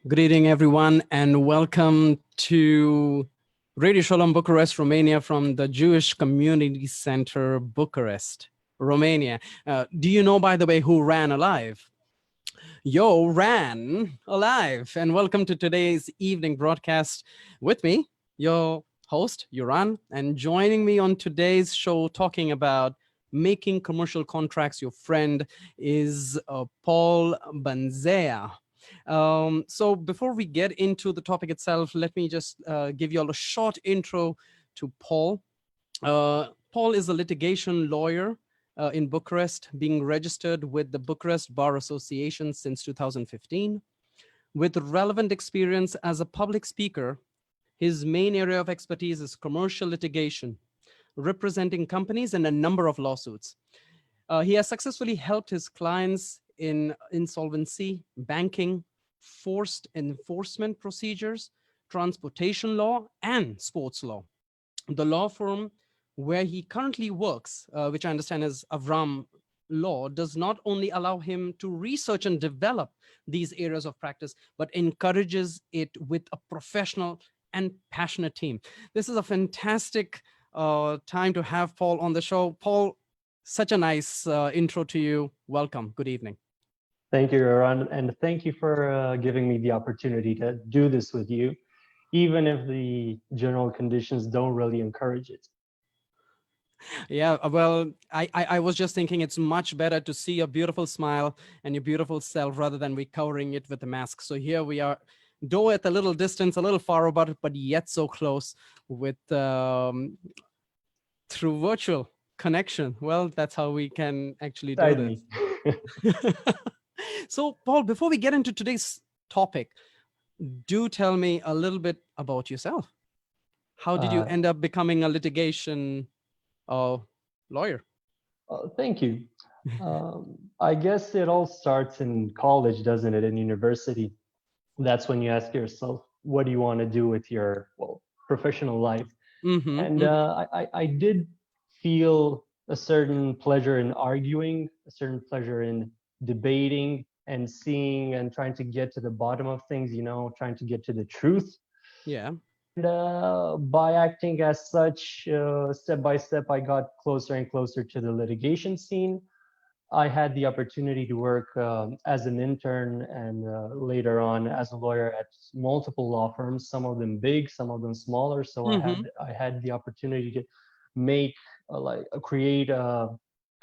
Good evening, everyone, and welcome to Radio Shalom Bucharest, Romania, from the Jewish Community Center, Bucharest, Romania. Do you know, by the way, who ran alive? Yo, ran alive. And welcome to today's evening broadcast with me, your host, Yoran, and joining me on today's show talking about making commercial contracts your friend is Paul Banzea. So before we get into the topic itself, let me just give you all a short intro to Paul. Paul is a litigation lawyer in Bucharest, being registered with the Bucharest Bar Association since 2015. With relevant experience as a public speaker, his main area of expertise is commercial litigation, representing companies in a number of lawsuits. He has successfully helped his clients in insolvency, banking, forced enforcement procedures, transportation law, and sports law. The law firm where he currently works, which I understand is Avram Law, does not only allow him to research and develop these areas of practice, but encourages it with a professional and passionate team. This is a fantastic time to have Paul on the show. Paul, such a nice intro to you. Welcome. Good evening. Thank you, Aaron, and thank you for giving me the opportunity to do this with you, even if the general conditions don't really encourage it. Yeah, well, I was just thinking it's much better to see your beautiful smile and your beautiful self rather than we covering it with a mask. So here we are, though at a little distance, a little far about, but yet so close with through virtual connection. Well, that's how we can actually do this. So, Paul, before we get into today's topic, do tell me a little bit about yourself. How did you end up becoming a litigation lawyer? Thank you. I guess it all starts in college, doesn't it? In university. That's when you ask yourself, what do you want to do with your professional life? I did feel a certain pleasure in arguing, a certain pleasure in debating and seeing and trying to get to the bottom of things, trying to get to the truth. Yeah. And by acting as such, step by step, I got closer and closer to the litigation scene. I had the opportunity to work as an intern and later on as a lawyer at multiple law firms, some of them big, some of them smaller. So I had the opportunity to make create a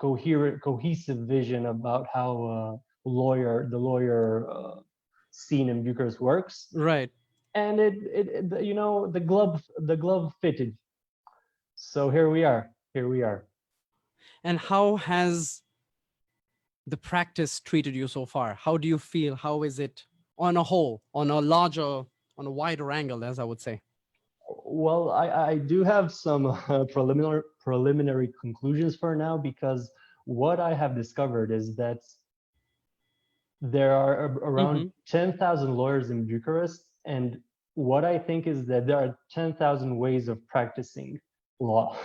cohesive vision about how the lawyer scene in Bucharest works. Right. And the glove fitted. So here we are. And how has the practice treated you so far? How do you feel? How is it on a whole, on a wider angle, as I would say? Well, I do have some preliminary conclusions for now, because what I have discovered is that there are around 10,000 lawyers in Bucharest, and what I think is that there are 10,000 ways of practicing law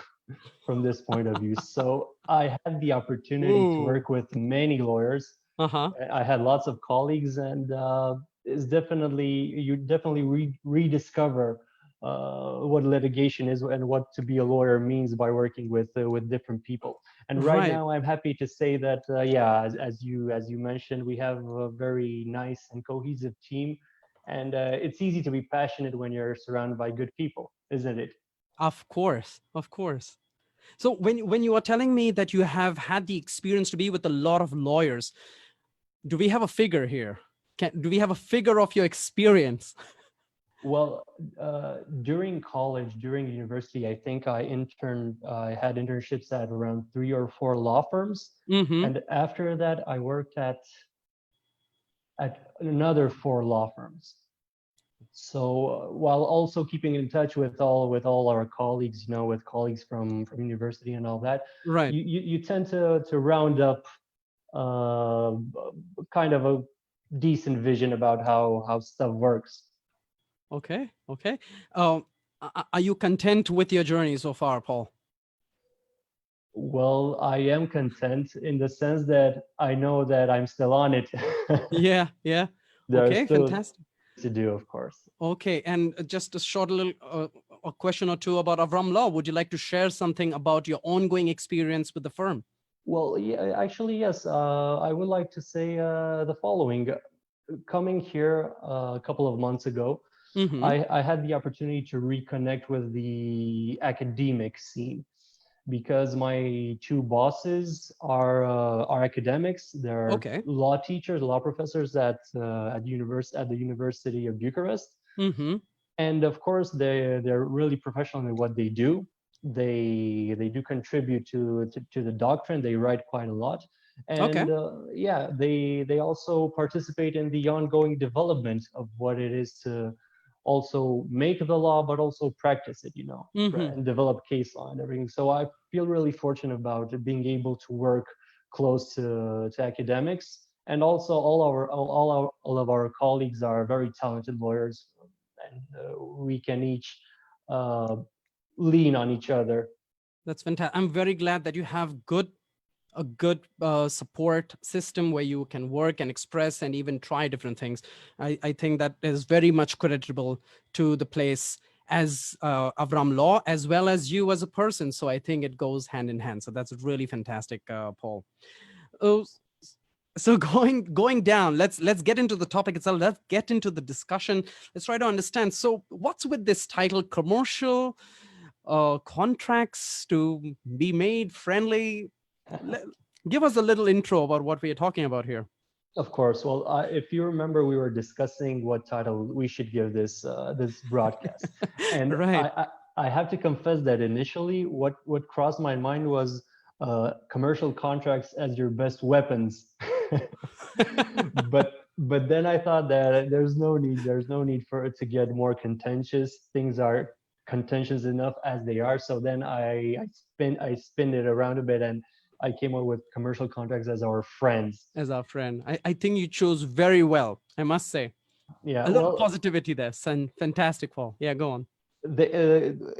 from this point of view. So I had the opportunity to work with many lawyers. I had lots of colleagues, and you definitely rediscover what litigation is and what to be a lawyer means by working with different people. And right now, I'm happy to say that as you mentioned, we have a very nice and cohesive team, and it's easy to be passionate when you're surrounded by good people, isn't it? Of course, of course. So when you are telling me that you have had the experience to be with a lot of lawyers, do we have a figure here? Do we have a figure of your experience? Well, during college, during university, I think I had internships at around 3 or 4 law firms. And after that, I worked at another 4 law firms. So while also keeping in touch with all our colleagues, with colleagues from university and all that, right? You tend to round up kind of a decent vision about how stuff works. Okay. Are you content with your journey so far, Paul? Well, I am content in the sense that I know that I'm still on it. Yeah. Okay, fantastic. to do, of course. Okay, and just a short little a question or two about Avram Law. Would you like to share something about your ongoing experience with the firm? Well, yeah, actually, yes. I would like to say the following. Coming here a couple of months ago, Mm-hmm. I had the opportunity to reconnect with the academic scene because my two bosses are academics. They're Okay. law teachers, law professors at the University of Bucharest. Mm-hmm. And of course they're really professional in what they do. They do contribute to the doctrine. They write quite a lot, Okay. and yeah, they also participate in the ongoing development of what it is to also make the law but also practice it, Mm-hmm. and develop case law and everything. So I feel really fortunate about being able to work close to academics, and also all of our colleagues are very talented lawyers, and we can each uh, lean on each other. That's fantastic. I'm very glad that you have a good support system where you can work and express and even try different things. I think that is very much creditable to the place as Avram Law, as well as you as a person. So I think it goes hand in hand. So that's really fantastic, Paul. Oh, so going down, let's get into the topic itself. Let's get into the discussion. Let's try to understand. So what's with this title, commercial contracts to be made friendly? Le- Give us a little intro about what we are talking about here. Of course. Well, if you remember, we were discussing what title we should give this broadcast, and Right. I have to confess that initially, what crossed my mind was commercial contracts as your best weapons. But then I thought that there's no need for it to get more contentious. Things are contentious enough as they are. So then I spin it around a bit, and I came up with commercial contracts as our friends. As our friend, I think you chose very well, I must say. Yeah, A little well, positivity there. Fantastic, Paul. Yeah, go on.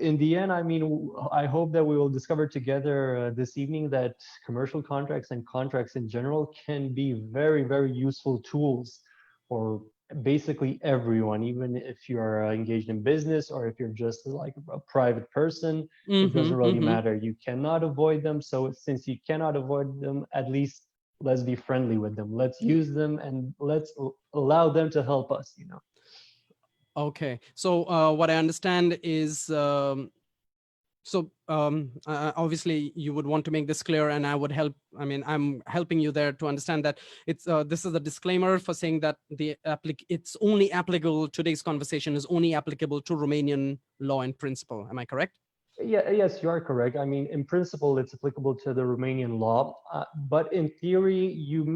in the end, I mean, I hope that we will discover together this evening that commercial contracts and contracts in general can be very, very useful tools for basically everyone, even if you are engaged in business or if you're just like a private person. It Mm-hmm, doesn't really mm-hmm. matter. You cannot avoid them. So since you cannot avoid them, at least let's be friendly with them. Let's use them and let's allow them to help us. Okay. So what I understand is obviously you would want to make this clear, and I would help. I mean, I'm helping you there to understand that it's this is a disclaimer for saying that it's only applicable. Today's conversation is only applicable to Romanian law in principle. Am I correct? Yeah, yes, you are correct. I mean, in principle, it's applicable to the Romanian law, but in theory,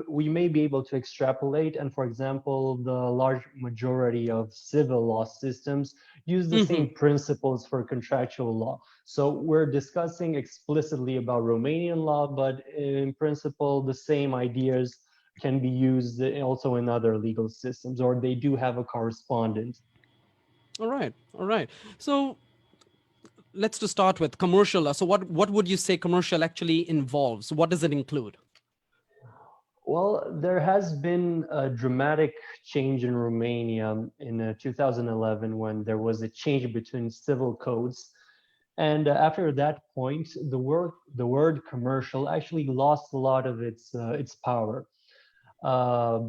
we may be able to extrapolate. And for example, the large majority of civil law systems use the Mm-hmm. same principles for contractual law. So we're discussing explicitly about Romanian law, but in principle, the same ideas can be used also in other legal systems, or they do have a correspondent. All right. All right. So let's to start with commercial law. So what would you say commercial actually involves? What does it include? Well, there has been a dramatic change in Romania in 2011 when there was a change between civil codes. And after that point, the word commercial actually lost a lot of its power.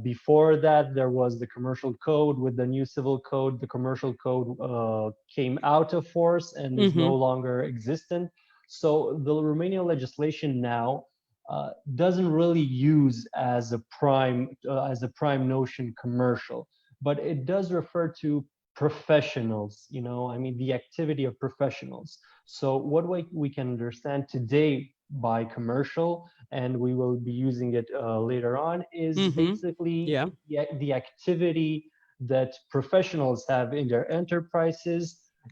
Before that, there was the commercial code. With the new civil code, the commercial code came out of force and is Mm-hmm. no longer existent. So the Romanian legislation now doesn't really use as a prime notion commercial, but it does refer to professionals. I mean, the activity of professionals. So what we can understand today by commercial, and we will be using it later on, is Mm-hmm. basically Yeah. the activity that professionals have in their enterprises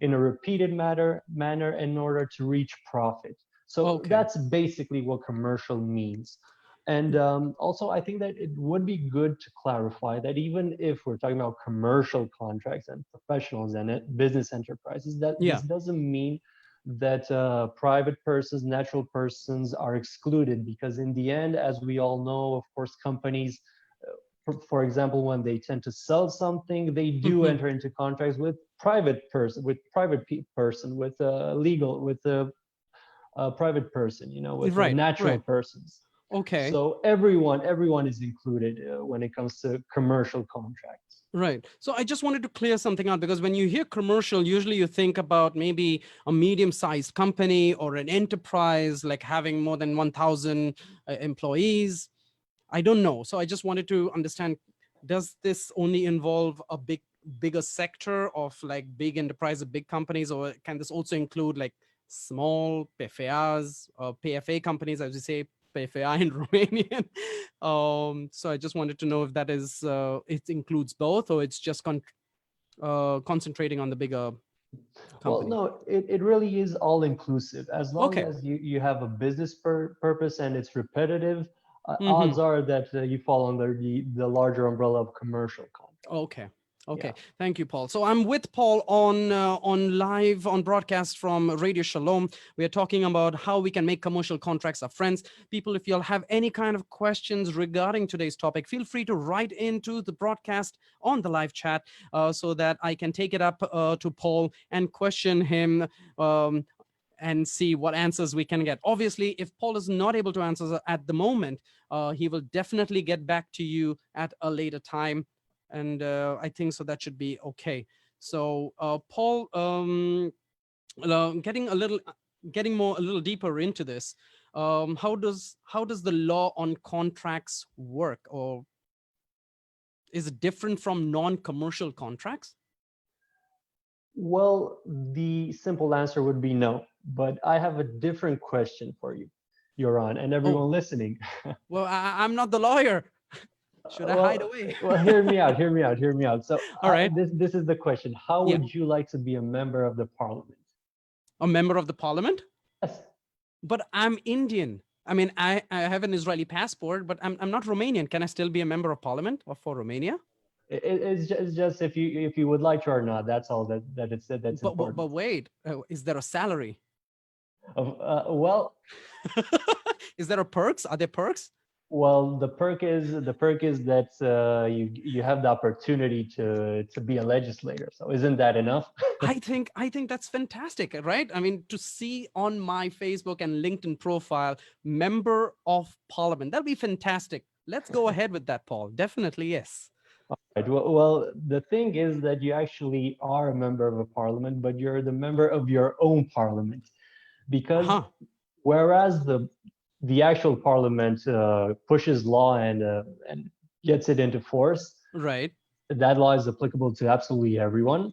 in a repeated manner in order to reach profit. So Okay. that's basically what commercial means. And also, I think that it would be good to clarify that even if we're talking about commercial contracts and professionals and business enterprises, that Yeah. this doesn't mean that private persons, natural persons are excluded, because in the end, as we all know, of course, companies for example, when they tend to sell something, they do enter into contracts with private person, with with a legal, with a private person, with Right, natural right. persons. Okay. So everyone is included when it comes to commercial contracts. Right. So I just wanted to clear something out, because when you hear commercial, usually you think about maybe a medium-sized company or an enterprise, like having more than 1,000 employees. I don't know. So I just wanted to understand, does this only involve a bigger sector of like big enterprise, big companies, or can this also include like small PFAs or PFA companies, as you say, PFA in Romanian? So I just wanted to know if that is, it includes both, or it's just concentrating on the bigger Well, company. no, it really is all inclusive. As long Okay. as you have a business purpose and it's repetitive, Mm-hmm. odds are that you fall under the larger umbrella of commercial contracts. Okay. Okay. Yeah. Thank you, Paul. So I'm with Paul on live on broadcast from Radio Shalom. We are talking about how we can make commercial contracts our friends. People, if you'll have any kind of questions regarding today's topic, feel free to write into the broadcast on the live chat, so that I can take it up to Paul and question him, and see what answers we can get. Obviously, if Paul is not able to answer at the moment, he will definitely get back to you at a later time. And I think so that should be okay. So Paul, getting a little deeper into this, how does the law on contracts work, or is it different from non-commercial contracts? Well, the simple answer would be no, but I have a different question for you, Yoran, and Oh, everyone listening. well, I'm not the lawyer. Should I hide Well, away? well, hear me out, hear me out, hear me out. So All right. this is the question. How Yeah. would you like to be a member of the parliament? A member of the parliament? Yes. But I'm Indian. I mean, I have an Israeli passport, but I'm not Romanian. Can I still be a member of parliament or for Romania? It's just if you would like to or not. That's all that's But important. wait, is there a salary? Well, Is there a perks? Are there perks? the perk is that you have the opportunity to be a legislator. So isn't that enough? I think that's fantastic, right? I mean, to see on my Facebook and LinkedIn profile, member of parliament, that'll be fantastic. Let's go ahead with that, Paul. Definitely, yes. Right. Well, the thing is that you actually are a member of a parliament, but you're the member of your own parliament, because Uh-huh. whereas the actual parliament pushes law and gets it into force, Right. that law is applicable to absolutely everyone.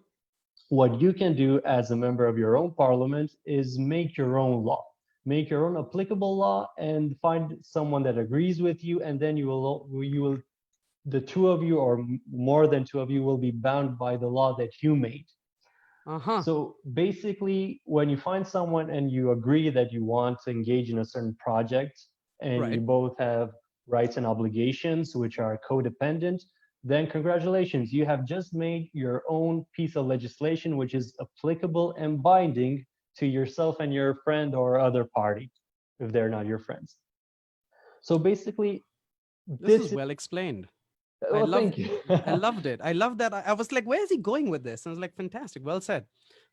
What you can do as a member of your own parliament is make your own law, make your own applicable law, and find someone that agrees with you, and then you will the two of you or more than two of you will be bound by the law that you made. Uh-huh. So basically, when you find someone and you agree that you want to engage in a certain project and you Right. both have rights and obligations which are codependent, then congratulations, you have just made your own piece of legislation which is applicable and binding to yourself and your friend or other party if they're not your friends. So basically, This is this is, well explained. I well, love thank you. I loved it. I love that. I was like, where is he going with this? And I was like, fantastic. Well said.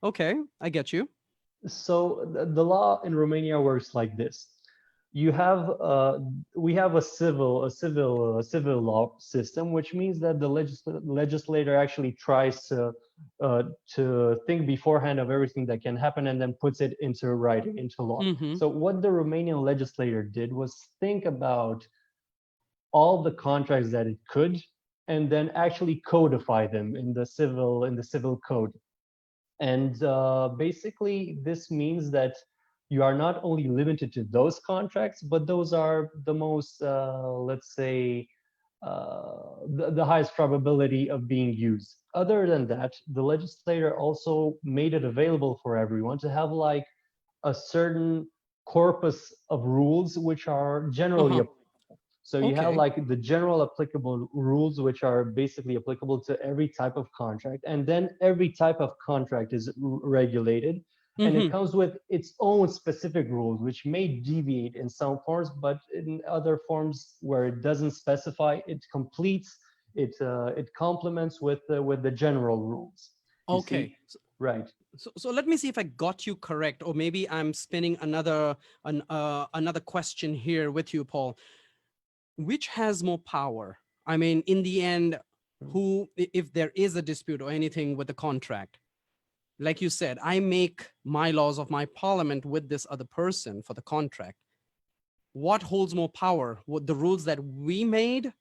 Okay, I get you. So the law in Romania works like this. You have we have a civil law system, which means that the legislator actually tries to think beforehand of everything that can happen and then puts it into writing, into law. Mm-hmm. So what the Romanian legislator did was think about all the contracts that it could and then actually codify them in the civil code. And basically, this means that you are not only limited to those contracts, but those are the most, let's say, the highest probability of being used. Other than that, the legislator also made it available for everyone to have like a certain corpus of rules which are generally Uh-huh. applicable. So you have Okay. like the general applicable rules, which are basically applicable to every type of contract. And then every type of contract is regulated. And it Mm-hmm. comes with its own specific rules, which may deviate in some forms, but in other forms where it doesn't specify, it completes it complements with the general rules. You Okay. see? Right. So let me see if I got you correct, or maybe I'm spinning another question here with you, Paul. Which has more power? I mean, in the end, if there is a dispute or anything with the contract, like you said, I make my laws of my parliament with this other person for the contract. What holds more power? What, the rules that we made,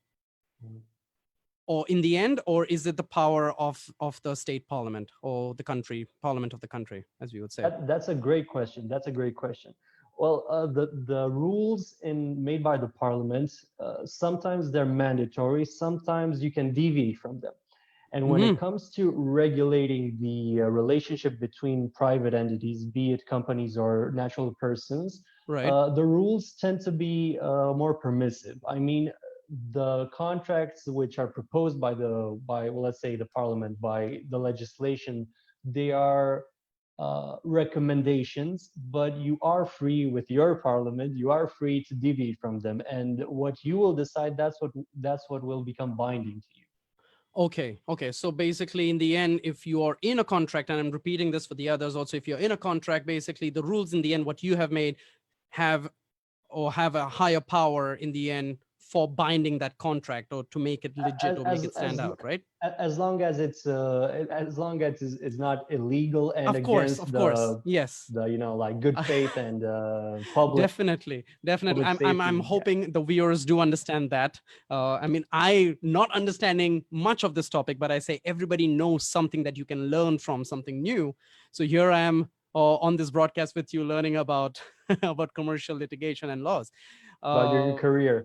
or in the end, or is it the power of the state parliament or the country parliament of the country, as we would say? That's a great question. That's a great question. Well, the rules made by the parliament, sometimes they're mandatory, sometimes you can deviate from them. And when it comes to regulating the relationship between private entities, be it companies or natural persons, Right. the rules tend to be more permissive. I mean, the contracts which are proposed by well, let's say the parliament, by the legislation, they are recommendations, but you are free with your parliament. You are free to deviate from them, and what you will decide, that's what will become binding to you. Okay. So basically, in the end, if you are in a contract, and I'm repeating this for the others also, if you're in a contract, basically the rules in the end, what you have made, have a higher power in the end for binding that contract or to make it legit or make it stand out, right? As long as as long as it's not illegal and Of against course, yes. the like good faith and public Definitely. I'm safety. Yeah. hoping the viewers do understand that. I mean, I not understanding much of this topic, but I say everybody knows something that you can learn from, something new. So here I am on this broadcast with you, learning about about commercial litigation and laws. About your Uh, career.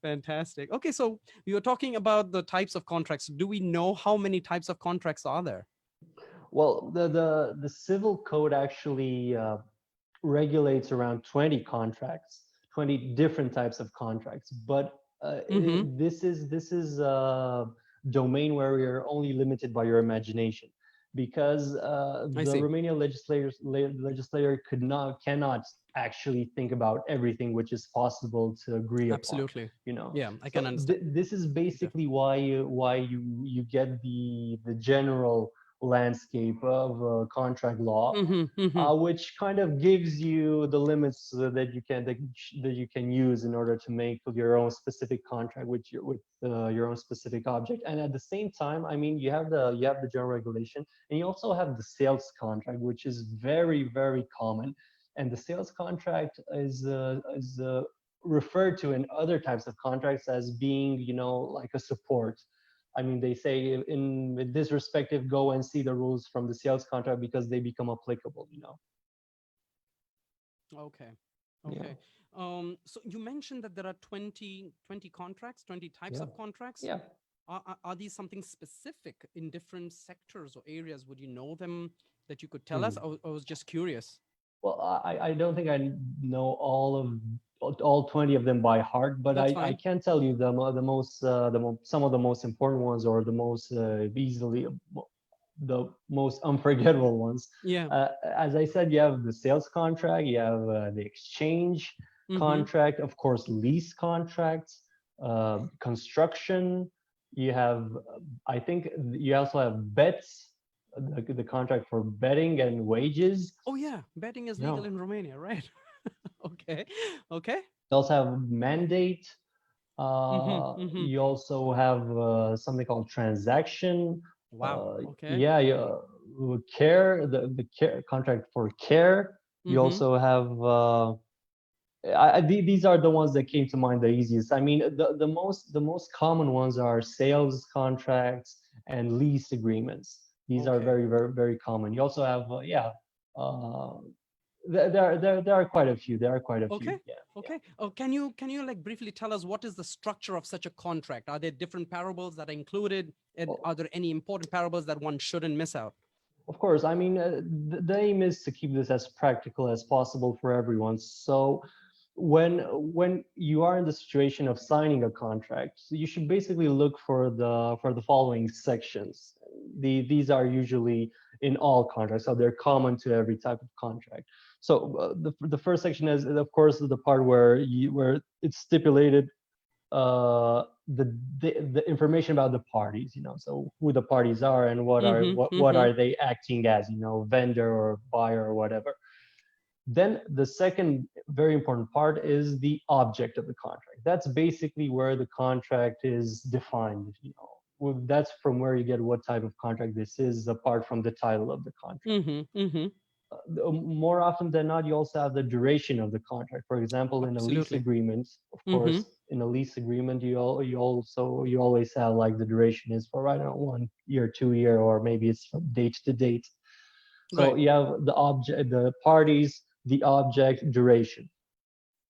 Fantastic. Okay, so you're talking about the types of contracts. Do we know how many types of contracts are there? Well, the civil code actually regulates around 20 contracts, 20 different types of contracts. But Mm-hmm. this is a domain where you're only limited by your imagination, because I the see. Romanian legislator cannot actually think about everything which is possible to agree upon. Absolutely. You know, Yeah, I can so understand. this is basically why you get the general landscape of contract law, Mm-hmm, mm-hmm. which kind of gives you the limits that you can use in order to make your own specific contract with your own specific object. And at the same time, I mean, you have the general regulation, and you also have the sales contract, which is very, very common. And the sales contract is referred to in other types of contracts as being, like a support. I mean, they say in this respective, go and see the rules from the sales contract because they become applicable. Okay. Yeah. Okay. So you mentioned that there are 20 contracts, 20 types Yeah. of contracts. Yeah. Are these something specific in different sectors or areas? Would you know them that you could tell us? Hmm. I was just curious. Well, I don't think I know all 20 of them by heart, but That's I fine. can tell you some of the most important ones, or the most the most unforgettable ones. Yeah. As I said, you have the sales contract, you have the exchange Mm-hmm. contract, of course, lease contracts, construction. You have, I think, you also have bets, the contract for betting and wages. Oh yeah, betting is legal No, in Romania, right? Okay. Okay. you also have mandate. Mm-hmm. Mm-hmm. You also have something called transaction. Wow. Okay. Yeah, care, the care contract for care. You Mm-hmm. also have these are the ones that came to mind the easiest. I mean, the most common ones are sales contracts and lease agreements. These are Okay. very, very, very common. You also have uh, there are quite a few. There are quite a few. Okay. Yeah, yeah. Okay. Oh, can you like briefly tell us what is the structure of such a contract? Are there different parables that are included? And Well, are there any important parables that one shouldn't miss out? of course, I mean, the aim is to keep this as practical as possible for everyone. So when you are in the situation of signing a contract, you should basically look for the following sections. These are usually in all contracts, so they're common to every type of contract. So the first section is, of course, the part where it's stipulated the information about the parties, so who the parties are and what are they acting as, vendor or buyer or whatever. Then the second very important part is the object of the contract. That's basically where the contract is defined. That's from where you get what type of contract this is, apart from the title of the contract. More often than not, you also have the duration of the contract. For example, in a lease agreement, of course, in a lease agreement, you always have like the duration is for, I don't know, 1 year, 2 year, or maybe it's from date to date. So you have the object, the parties, the object, duration.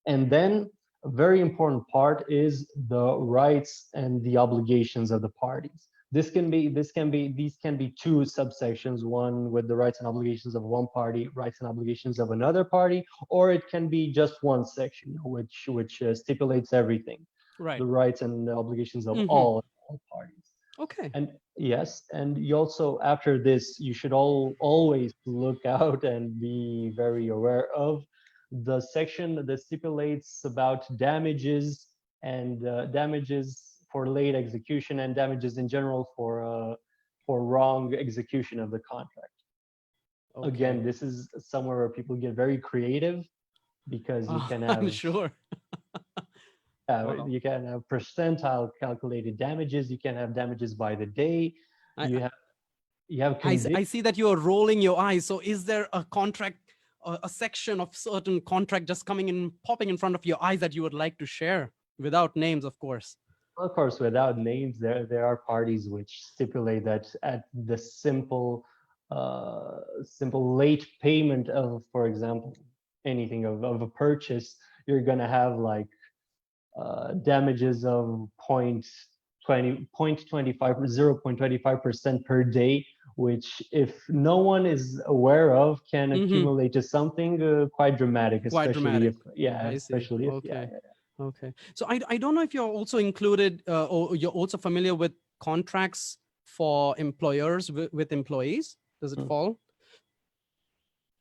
And then a very important part is the rights and the obligations of the parties. These can be two subsections, one with the rights and obligations of one party, rights and obligations of another party, or it can be just one section, which stipulates everything, the rights and the obligations of all parties. Okay. And yes, and you also, after this, you should always look out and be very aware of the section that stipulates about damages and damages for late execution and damages in general for wrong execution of the contract. Okay. Again, this is somewhere where people get very creative, because you can have, I'm sure. You can have percentile calculated damages. You can have damages by the day. You have. I see that you are rolling your eyes. So is there a contract, a section of certain contract just coming in, popping in front of your eyes that you would like to share, without names, of course? Of course, without names, there are parties which stipulate that at the simple late payment of, for example, anything of a purchase, you're gonna have like damages of 0.25% per day, which, if no one is aware of, can accumulate to something quite dramatic, especially if, especially if, Okay. So I don't know if you're also included or you're also familiar with contracts for employers with employees. Does it fall?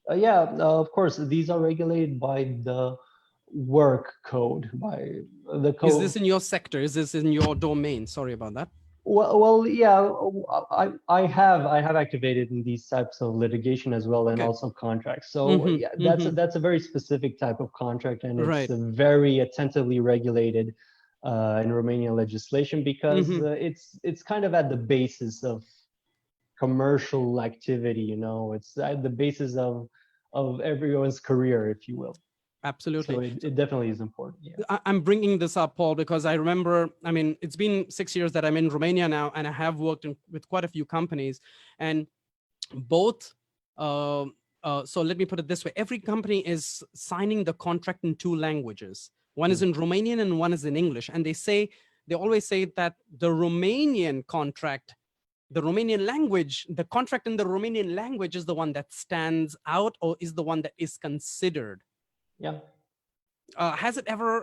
Of course, these are regulated by the work code, by the code. Is this in your sector? Is this in your domain? Sorry about that. Well, yeah, I have activated in these types of litigation as well, and also contracts. So that's a very specific type of contract, and it's very attentively regulated in Romanian legislation, because it's kind of at the basis of commercial activity. It's at the basis of everyone's career, if you will. Absolutely. So it definitely is important. Yeah. I'm bringing this up, Paul, because I remember, it's been 6 years that I'm in Romania now, and I have worked with quite a few companies, and both, so let me put it this way. Every company is signing the contract in two languages. One is in Romanian and one is in English. And they always say that the Romanian contract, the Romanian language, the contract in the Romanian language is the one that stands out, or is the one that is considered. Yeah. Has it ever,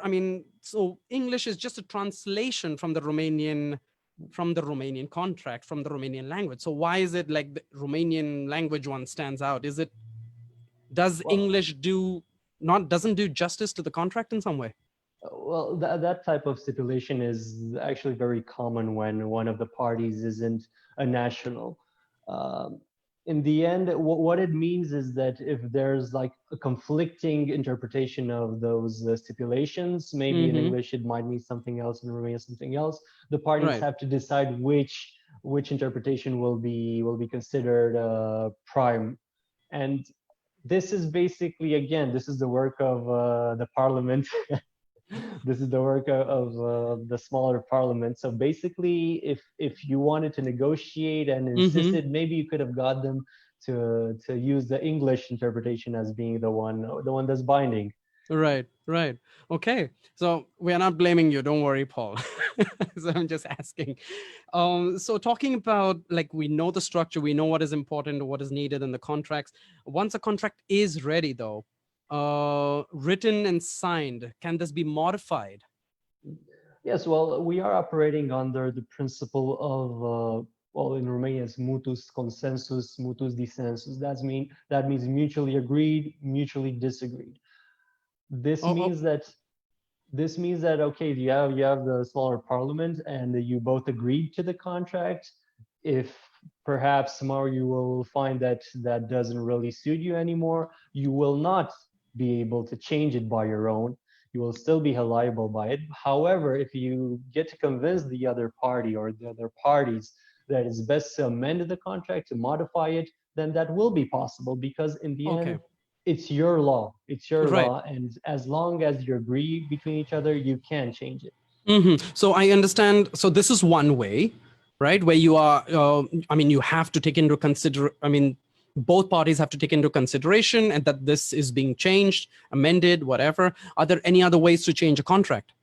so English is just a translation from the Romanian contract, from the Romanian language. So why is it like the Romanian language one stands out? Does English doesn't do justice to the contract in some way? Well, that type of stipulation is actually very common when one of the parties isn't a national. In the end, what it means is that if there's like a conflicting interpretation of those stipulations, maybe in English it might mean something else, in Romania something else, the parties have to decide which interpretation will be considered prime. And this is basically, again, this is the work of the parliament. This is the work of the smaller parliament. So basically, if you wanted to negotiate and insisted, maybe you could have got them to use the English interpretation as being the one that's binding. Right. Okay. So we are not blaming you. Don't worry, Paul. So I'm just asking. So talking about, like, we know the structure, we know what is important, what is needed in the contracts. Once a contract is ready, though, written and signed, can this be modified? Yes, well, we are operating under the principle of, in Romania, it's mutuus consensus, mutuus dissensus. That means mutually agreed, mutually disagreed. This means that This means that, okay, you have the smaller parliament and you both agreed to the contract. If perhaps tomorrow you will find that that doesn't really suit you anymore, you will not be able to change it by your own. You will still be liable by it. However, if you get to convince the other party or the other parties that it's best to amend the contract, to modify it, then that will be possible, because in the end, Okay. it's your law. It's your Right. law, and as long as you agree between each other, you can change it. So I understand. So this is one way, right? Where you are, I mean, you have to take into consider, I mean, both parties have to take into consideration and that this is being changed, amended, whatever. Are there any other ways to change a contract,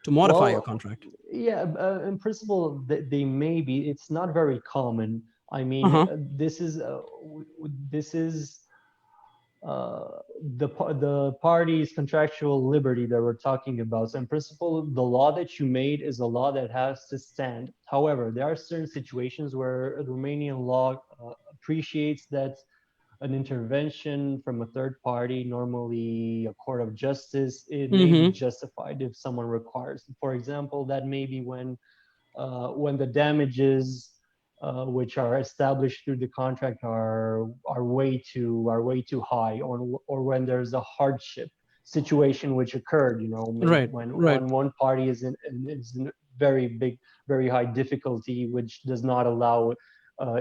to modify a Well, contract? yeah, in principle, they may be. It's not very common. I mean, Uh-huh. this is the party's contractual liberty that we're talking about. So in principle, the law that you made is a law that has to stand. However, there are certain situations where the Romanian law appreciates that an intervention from a third party, normally a court of justice, it may be Mm-hmm. justified if someone requires. For example, that may be when the damages which are established through the contract are way too high, or when there's a hardship situation which occurred. Maybe Right, when right. one party is in very big, very high difficulty, which does not allow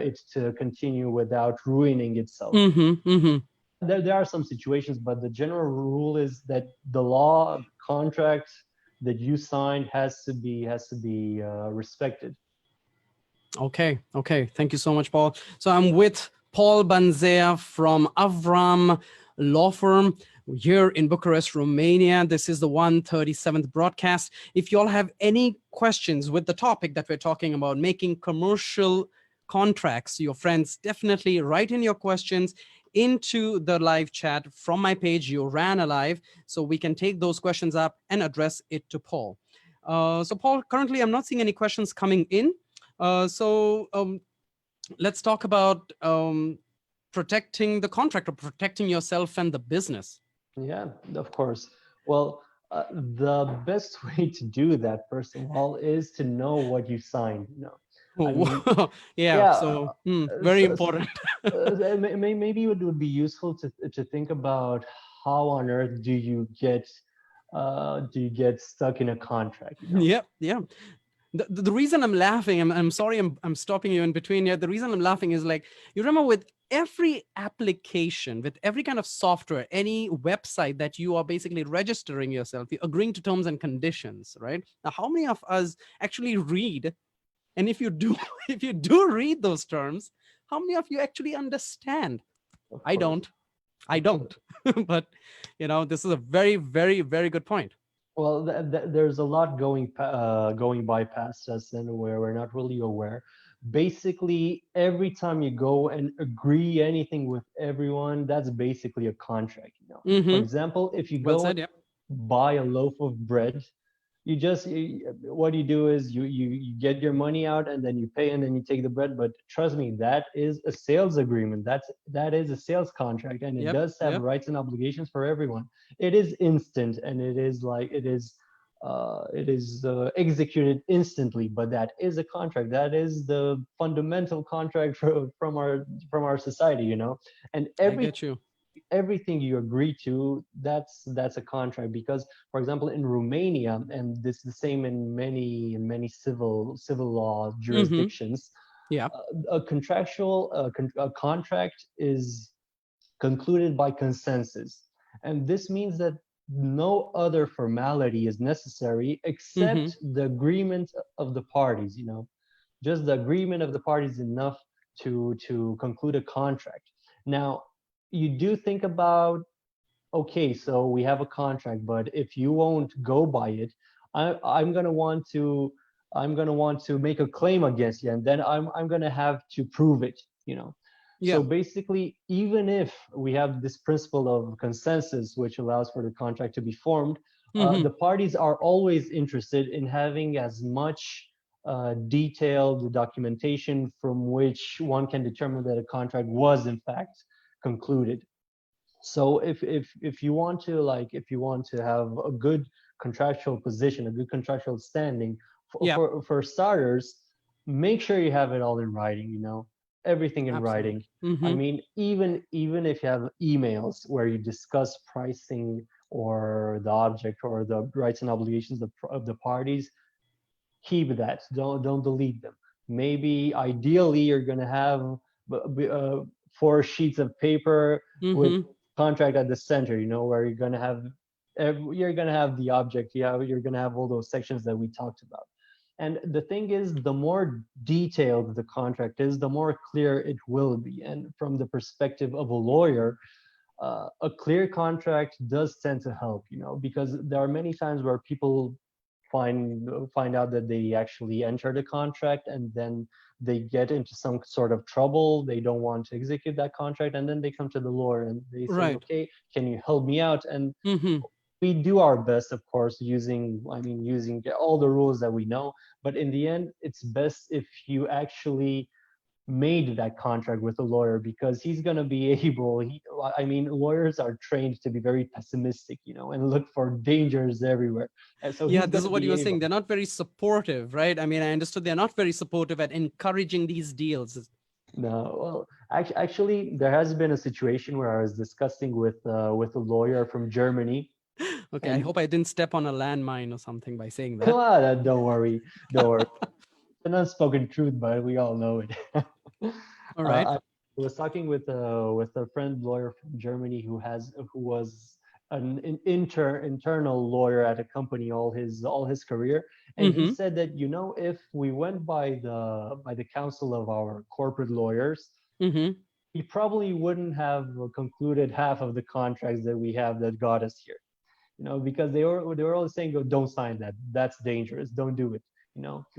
it to continue without ruining itself. Mm-hmm. Mm-hmm. There are some situations, but the general rule is that the law, the contract that you signed has to be respected. Okay, okay. Thank you so much, Paul. So I'm with Paul Banzea from Avram Law Firm here in Bucharest, Romania. This is the 137th broadcast. If you all have any questions with the topic that we're talking about, making commercial contracts, your friends, definitely write in your questions into the live chat from my page. You ran a live, so we can take those questions up and address it to Paul. So Paul, currently I'm not seeing any questions coming in. So let's talk about protecting the contract or protecting yourself and the business. Yeah, of course. Well, the best way to do that, first of all, is to know what you signed. I mean, Yeah, yeah. so very So, important. maybe it would be useful to think about how on earth do you get stuck in a contract? Yeah, yeah. The reason I'm laughing, I'm sorry, I'm stopping you in between here. The reason I'm laughing is, like, you remember, with every application, with every kind of software, any website that you are basically registering yourself, you're agreeing to terms and conditions, right? Now, how many of us actually read? And if you do, if you do read those terms, how many of you actually understand? Of I course, don't. I of don't. course. But this is a very, very, very good point. Well, there's a lot going by past us, and where we're not really aware. Basically, every time you go and agree anything with everyone, that's basically a contract. For Mm-hmm. example, if you Well go said. and Yeah. buy a loaf of bread, what you do is you get your money out, and then you pay, and then you take the bread. But trust me, that is a sales agreement. That is a sales contract, and it Yep. does have Yep. rights and obligations for everyone. It is instant, and it is executed instantly. But that is a contract. That is the fundamental contract from our society. And I get you. everything you agree to, that's a contract. Because, for example, in Romania, and this is the same in many civil law Mm-hmm. jurisdictions, Yeah. a contract is concluded by consensus. And this means that no other formality is necessary Mm-hmm. except the agreement of the parties. Just the agreement of the parties enough to conclude a contract. Now, you do think about, okay, so we have a contract, but if you won't go by it, I'm gonna want to make a claim against you, and then I'm gonna have to prove it. So Yeah. basically, even if we have this principle of consensus, which allows for the contract to be formed, Mm-hmm. the parties are always interested in having as much detailed documentation from which one can determine that a contract was in fact concluded. So if you want to have a good contractual position, a good contractual standing. Yeah, For starters, make sure you have it all in writing, everything in writing. absolutely. I Mm-hmm. mean, even if you have emails where you discuss pricing or the object or the rights and obligations of the parties, keep that. Don't delete them. Maybe ideally you're gonna have uh, 4 sheets of paper with Mm-hmm. contract at the center. Where you're gonna have the object. You're gonna have all those sections that we talked about. And the thing is, the more detailed the contract is, the more clear it will be. And from the perspective of a lawyer, a clear contract does tend to help, because there are many times where people find out that they actually entered a contract and then they get into some sort of trouble. They don't want to execute that contract, and then they come to the lawyer and they say, Right. "Okay, can you help me out?" And Mm-hmm. we do our best, of course, using all the rules that we know. But in the end, it's best if you actually made that contract with a lawyer, because he's going to be able lawyers are trained to be very pessimistic, and look for dangers everywhere, and so Yeah, he's this going is to what you be were able. saying. They're not very supportive, right? I mean, I understood they're not very supportive at encouraging these deals. No, well, actually, there has been a situation where I was discussing with a lawyer from Germany, Okay, I and hope I didn't step on a landmine or something by saying that. don't worry, don't worry. An unspoken truth, but we all know it. All right. I was talking with a friend lawyer from Germany who was an internal lawyer at a company all his career, and he Mm-hmm. said that, if we went by the counsel of our corporate lawyers, Mm-hmm. he probably wouldn't have concluded half of the contracts that we have that got us here, because they were always saying, "Oh, don't sign that. That's dangerous. Don't do it."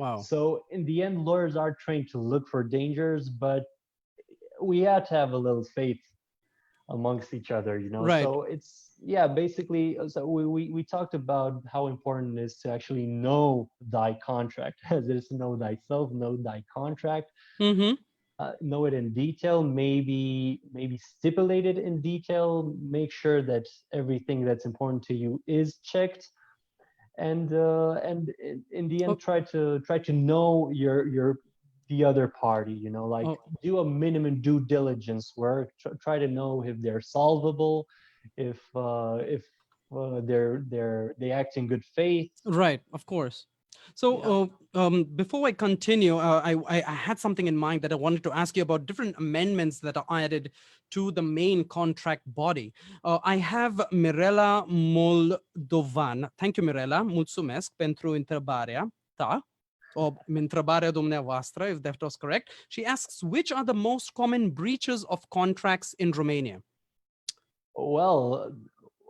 Wow. So in the end, lawyers are trained to look for dangers, but we have to have a little faith amongst each other. Right. So it's, yeah, basically, so we talked about how important it is to actually know thy contract, as it is to know thyself, know thy contract, Mm-hmm. know it in detail, maybe stipulate it in detail, make sure that everything that's important to you is checked, and in the end, Oh, try to know your the other party, like, oh, do a minimum due diligence work. Try to know if they're solvable, if they act in good faith. right. Of course. Yeah. So, before I continue, I had something in mind that I wanted to ask you about different amendments that are added to the main contract body. I have Mirela Moldovan. Thank you, Mirela. Mulțumesc pentru întrebarea ta. Or întrebarea dumneavoastră, if that was correct. She asks, which are the most common breaches of contracts in Romania? Well,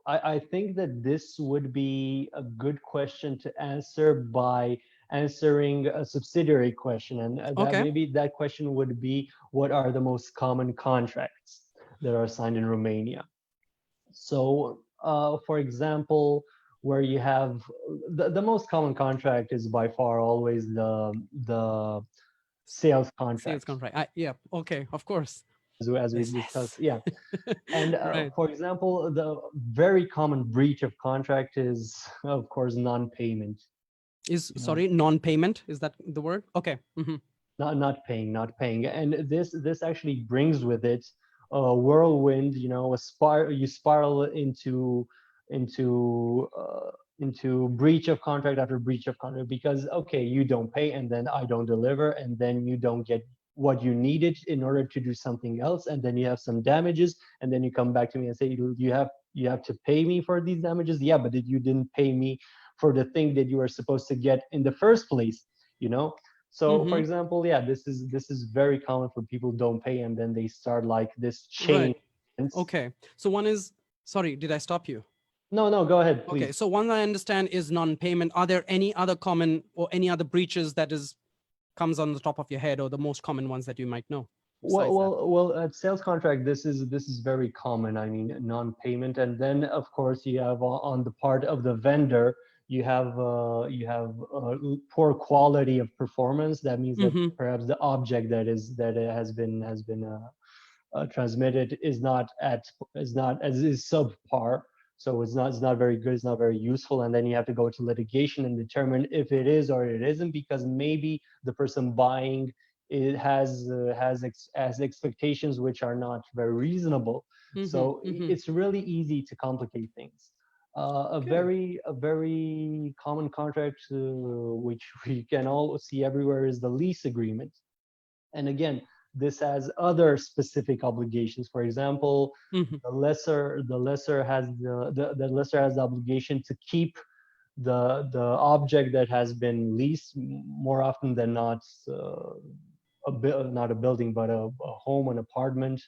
I think that this would be a good question to answer by answering a subsidiary question, and Okay. that question would be, what are the most common contracts that are signed in Romania? So, for example, where you have the most common contract is by far always the sales Sales contract, contract. Yeah. Okay. Of course. as we discussed. Business. Yeah. And Right. for example, the very common breach of contract is, of course, non-payment. Is, You know, sorry, non-payment, is that the word? Okay. Mm-hmm. not paying, and this actually brings with it a whirlwind. You spiral into uh, into breach of contract after breach of contract, because, okay, you don't pay, and then I don't deliver, and then you don't get what you needed in order to do something else, and then you have some damages, and then you come back to me and say, you have to pay me for these damages. Yeah, but you didn't pay me for the thing that you were supposed to get in the first place. you know so, for Mm-hmm. example, yeah, this is very common for people who don't pay, and then they start like this chain. Right. Okay. So one is, sorry, did I stop you? No, no, go ahead, Okay. please. So one I understand is non-payment. Are there any other common or any other breaches that is comes on the top of your head, or the most common ones that you might know Well, besides that? well, well, at sales contract, this is very common. I mean, non-payment, and then, of course, you have, on the part of the vendor, you have poor quality of performance. That means that Mm-hmm. perhaps the object that has been transmitted is not is subpar. So it's not very good, it's not very useful. And then you have to go to litigation and determine if it is or it isn't, because maybe the person buying it has expectations which are not very reasonable. So it's really easy to complicate things. A very common contract which we can all see everywhere is the lease agreement. And again, this has other specific obligations. For example, the lessor has the lessor has the obligation to keep the object that has been leased, more often than not, not a building, but a home, an apartment,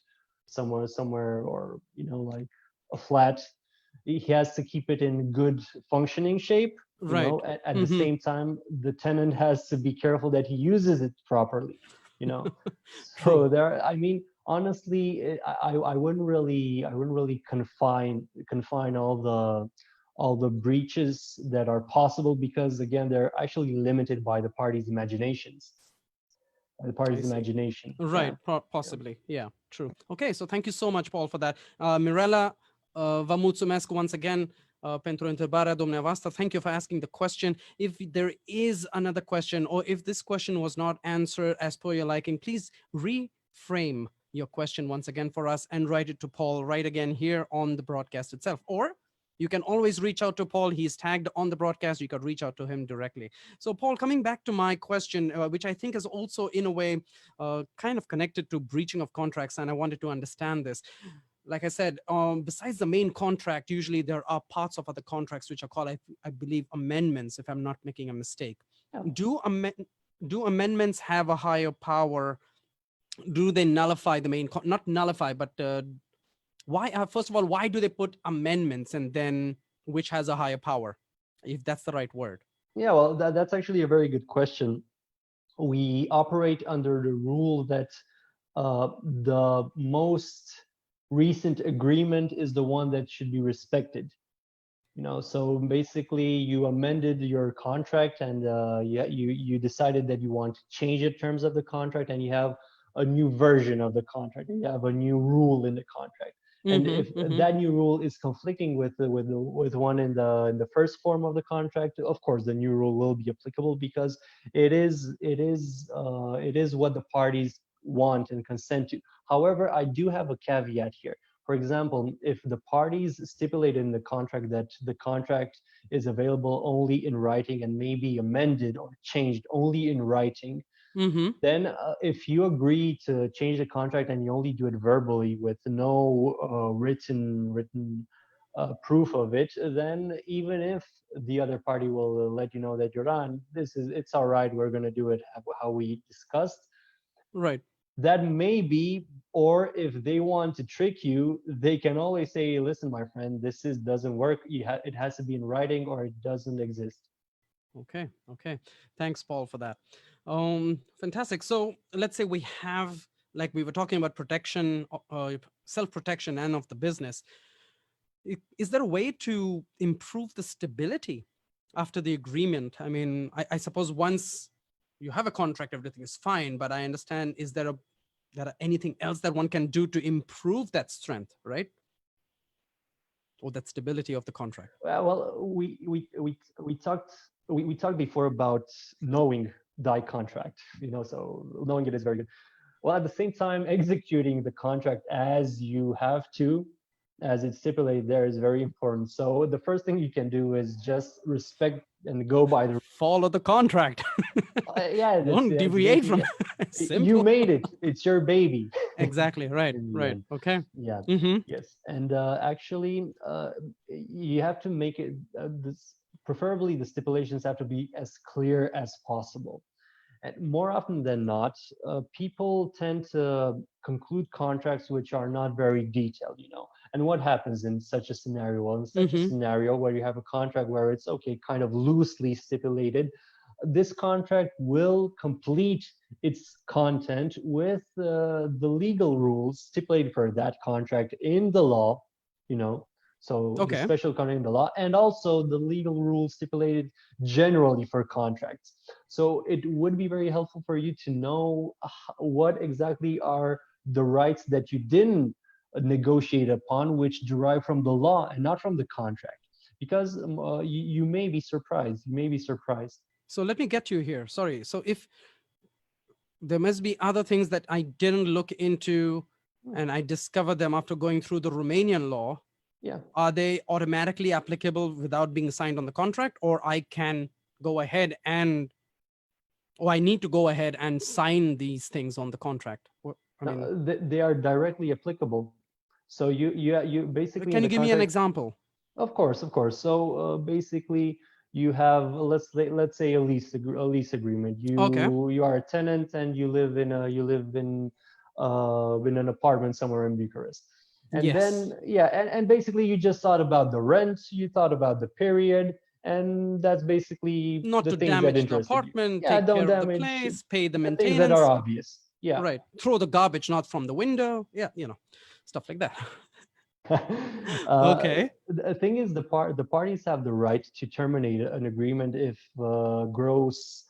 somewhere, or like a flat. He has to keep it in good functioning shape. Right. At the same time, the tenant has to be careful that he uses it properly. So there, I mean, honestly, I wouldn't really confine all the breaches that are possible, because again, they're actually limited by the party's imaginations. The party's imagination. Right, possibly. Yeah, true. Okay, so thank you so much, Paul, for that. Mirela, vă mulțumesc once again pentru întrebarea dumneavoastră. Thank you for asking the question. If there is another question, or if this question was not answered as per your liking, please reframe your question once again for us and write it to Paul right again here on the broadcast itself. Or you can always reach out to Paul. He's tagged on the broadcast. You could reach out to him directly. So Paul, coming back to my question, which I think is also in a way kind of connected to breaching of contracts, and I wanted to understand this. Like I said, besides the main contract, usually there are parts of other contracts which are called, I believe, amendments, if I'm not making a mistake. Yeah. Do amendments have a higher power? Do they nullify the main, not nullify, but why, first of all, why do they put amendments, and then which has a higher power, if that's the right word? Yeah, well, that's actually a very good question. We operate under the rule that the most recent agreement is the one that should be respected. So basically you amended your contract, and you decided that you want to change the terms of the contract, and you have a new version of the contract, and you have a new rule in the contract. And if that new rule is conflicting with one in the first form of the contract, of course the new rule will be applicable, because it is what the parties want and consent to. However, I do have a caveat here. For example, if the parties stipulate in the contract that the contract is available only in writing and may be amended or changed only in writing, then if you agree to change the contract and you only do it verbally with no written proof of it, then even if the other party will let you know that you're on, it's all right, we're going to do it how we discussed. Right. That may be, or if they want to trick you, they can always say, listen, my friend, doesn't work. It has to be in writing, or it doesn't exist. Okay. Thanks, Paul, for that. Fantastic. So let's say we have, like we were talking about protection, self-protection, and of the business. Is there a way to improve the stability after the agreement? I mean, I suppose once you have a contract, everything is fine, but I understand, is there anything else that one can do to improve that strength, right? Or that stability of the contract? Well, we talked before about knowing the contract, so knowing it is very good. Well, at the same time, executing the contract as you have to, as it's stipulated there, is very important. So the first thing you can do is just respect and go by the follow the contract. Yeah, don't deviate from it. You made it. It's your baby. Exactly. Right. Okay. Yeah. Yes. And actually, you have to make it preferably the stipulations have to be as clear as possible. And more often than not, people tend to conclude contracts which are not very detailed, And what happens in such a scenario? Well, in such a scenario where you have a contract where it's kind of loosely stipulated, this contract will complete its content with the legal rules stipulated for that contract in the law, So the special contract in the law, and also the legal rules stipulated generally for contracts. So it would be very helpful for you to know what exactly are the rights that you didn't negotiate upon, which derive from the law and not from the contract. Because you may be surprised. You may be surprised. So let me get you here. Sorry. So if there must be other things that I didn't look into and I discovered them after going through the Romanian law, Yeah. are they automatically applicable without being signed on the contract, or I can go ahead and, or I need to go ahead and sign these things on the contract? I mean, They are directly applicable. So you basically can in you the give me an contract. example? Of course, of course. So basically, you have let's say a lease agreement. Okay. You are a tenant and you live in an apartment somewhere in Bucharest. And Yes. then yeah, and basically you just thought about the rent, you thought about the period, and that's basically Not the to things that damage the interested you. apartment, Yeah, take don't care of the damage place, pay the the things that are maintenance. obvious. Yeah. Right. Throw the garbage not from the window. Yeah, stuff like that. Okay. The thing is, the parties have the right to terminate an agreement if gross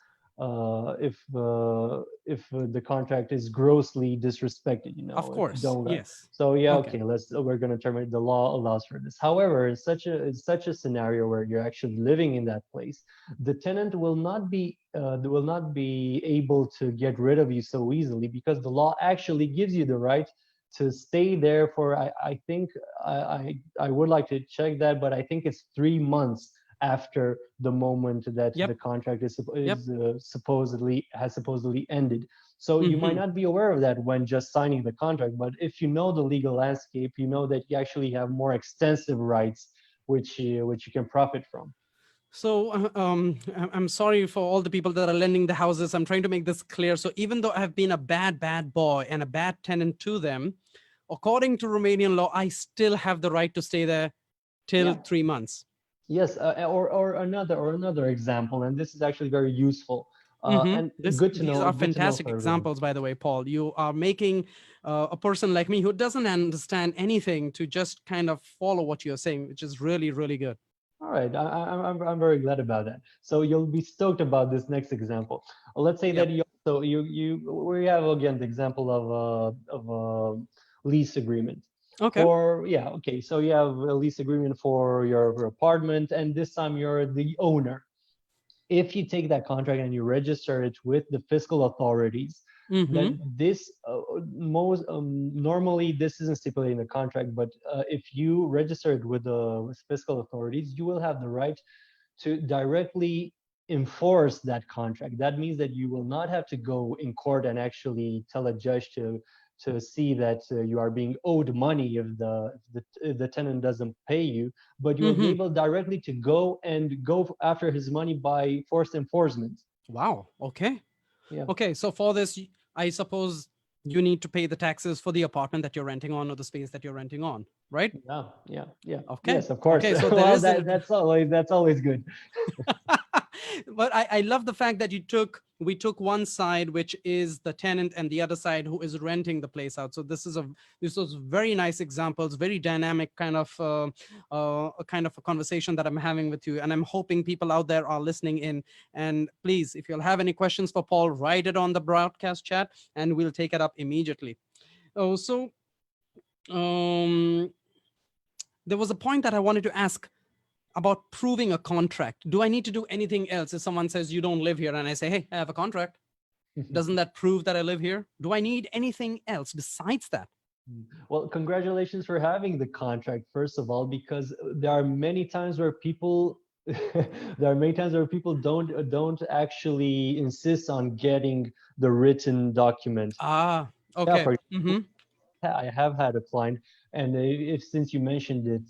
if the contract is grossly disrespected. Of If you course. don't. Yes. So yeah, Okay. okay, we're gonna terminate. The law allows for this. However, in such a scenario where you're actually living in that place, the tenant will not be able to get rid of you so easily, because the law actually gives you the right to stay there for I think I would like to check that, but I think it's 3 months after the moment that Yep. the contract is Yep. supposedly ended. So you might not be aware of that when just signing the contract, but if you know the legal landscape, you know that you actually have more extensive rights which you can profit from. So I'm sorry for all the people that are lending the houses. I'm trying to make this clear. So even though I've been a bad boy and a bad tenant to them, according to Romanian law, I still have the right to stay there till Yeah. 3 months. Yes, or another example, and this is actually very useful. And These are good to know fantastic for everyone. examples, by the way, Paul. You are making a person like me who doesn't understand anything to just kind of follow what you're saying, which is really, really good. All right, I'm very glad about that. So you'll be stoked about this next example. Let's say Yep. that we have again the example of a lease agreement. Okay. Okay, so you have a lease agreement for your apartment, and this time you're the owner. If you take that contract and you register it with the fiscal authorities, Mm-hmm. then this most normally this isn't stipulated in the contract, but if you register it with the fiscal authorities, you will have the right to directly enforce that contract. That means that you will not have to go in court and actually tell a judge to see that you are being owed money if the tenant doesn't pay you, but you will be Mm-hmm. able directly to go after his money by forced enforcement. Wow. Okay. Yeah. Okay. So for this, I suppose you need to pay the taxes for the apartment that you're renting on or the space that you're renting on, right? Yeah. Okay. Yes, of course. Okay. So there Well, is an that's always good. but I love the fact that we took one side, which is the tenant, and the other side who is renting the place out. So this was very nice examples, very dynamic kind of a kind of a conversation that I'm having with you, and I'm hoping people out there are listening in. And please, if you'll have any questions for Paul, write it on the broadcast chat, and we'll take it up immediately. Oh, so um, there was a point that I wanted to ask about proving a contract. Do I need to do anything else if someone says you don't live here and I say, hey, I have a contract? Doesn't that prove that I live here? Do I need anything else besides that? Well, congratulations for having the contract, first of all, because there are many times where people don't actually insist on getting the written document. Ah, Yeah, okay. for Mm-hmm. I have had a client, and if since you mentioned it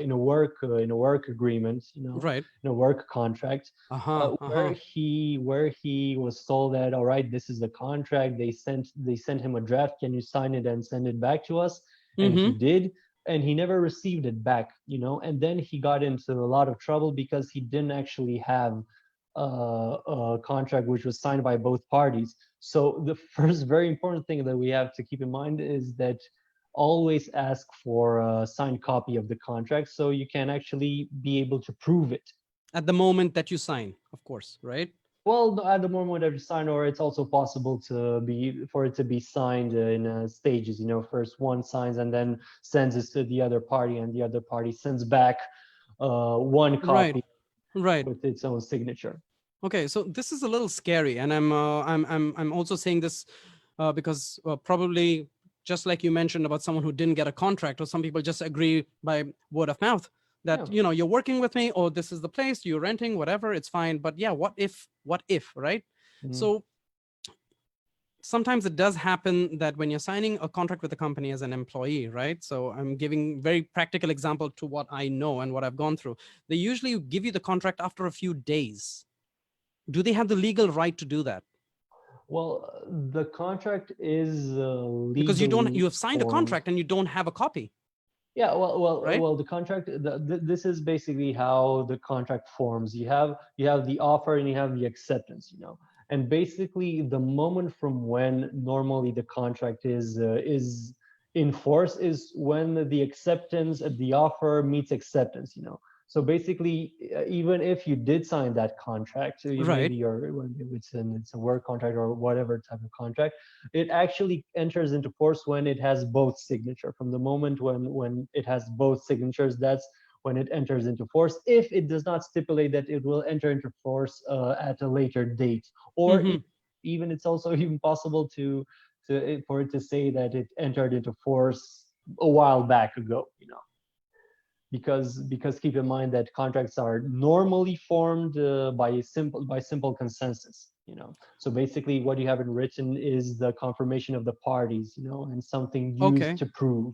in a work agreement, Right. in a work contract, Uh-huh. Uh-huh. where he was told that, all right, this is the contract. They sent him a draft. Can you sign it and send it back to us? And he Mm-hmm. did, and he never received it back. And then he got into a lot of trouble because he didn't actually have a contract which was signed by both parties. So the first very important thing that we have to keep in mind is that always ask for a signed copy of the contract so you can actually be able to prove it. At the moment that you sign, of course, right? Well, at the moment of sign, or it's also possible for it to be signed in stages. First one signs and then sends it to the other party, and the other party sends back one Right, copy right. with its own signature. Okay, so this is a little scary, and I'm also saying this because probably just like you mentioned about someone who didn't get a contract, or some people just agree by word of mouth that Yeah. you're working with me, or this is the place you're renting, whatever, it's fine. But yeah, what if, right? Mhm. So sometimes it does happen that when you're signing a contract with a company as an employee, right? So I'm giving very practical example to what I know and what I've gone through. They usually give you the contract after a few days. Do they have the legal right to do that? Well, the contract is Because legally you have signed a formed. contract and you don't have a copy, Yeah, right? the contract. This is basically how the contract forms. You have the offer and you have the acceptance. And basically, the moment from when normally the contract is in force is when the acceptance, the offer meets acceptance. So basically, even if you did sign that contract, maybe Right. it's a work contract or whatever type of contract, it actually enters into force when it has both signature. From the moment when it has both signatures, that's when it enters into force, if it does not stipulate that it will enter into force at a later date. Or Mm-hmm. even it's also even possible for it to say that it entered into force a while back ago. Because keep in mind that contracts are normally formed by simple consensus. So basically what you have in written is the confirmation of the parties, and something used Okay. to prove.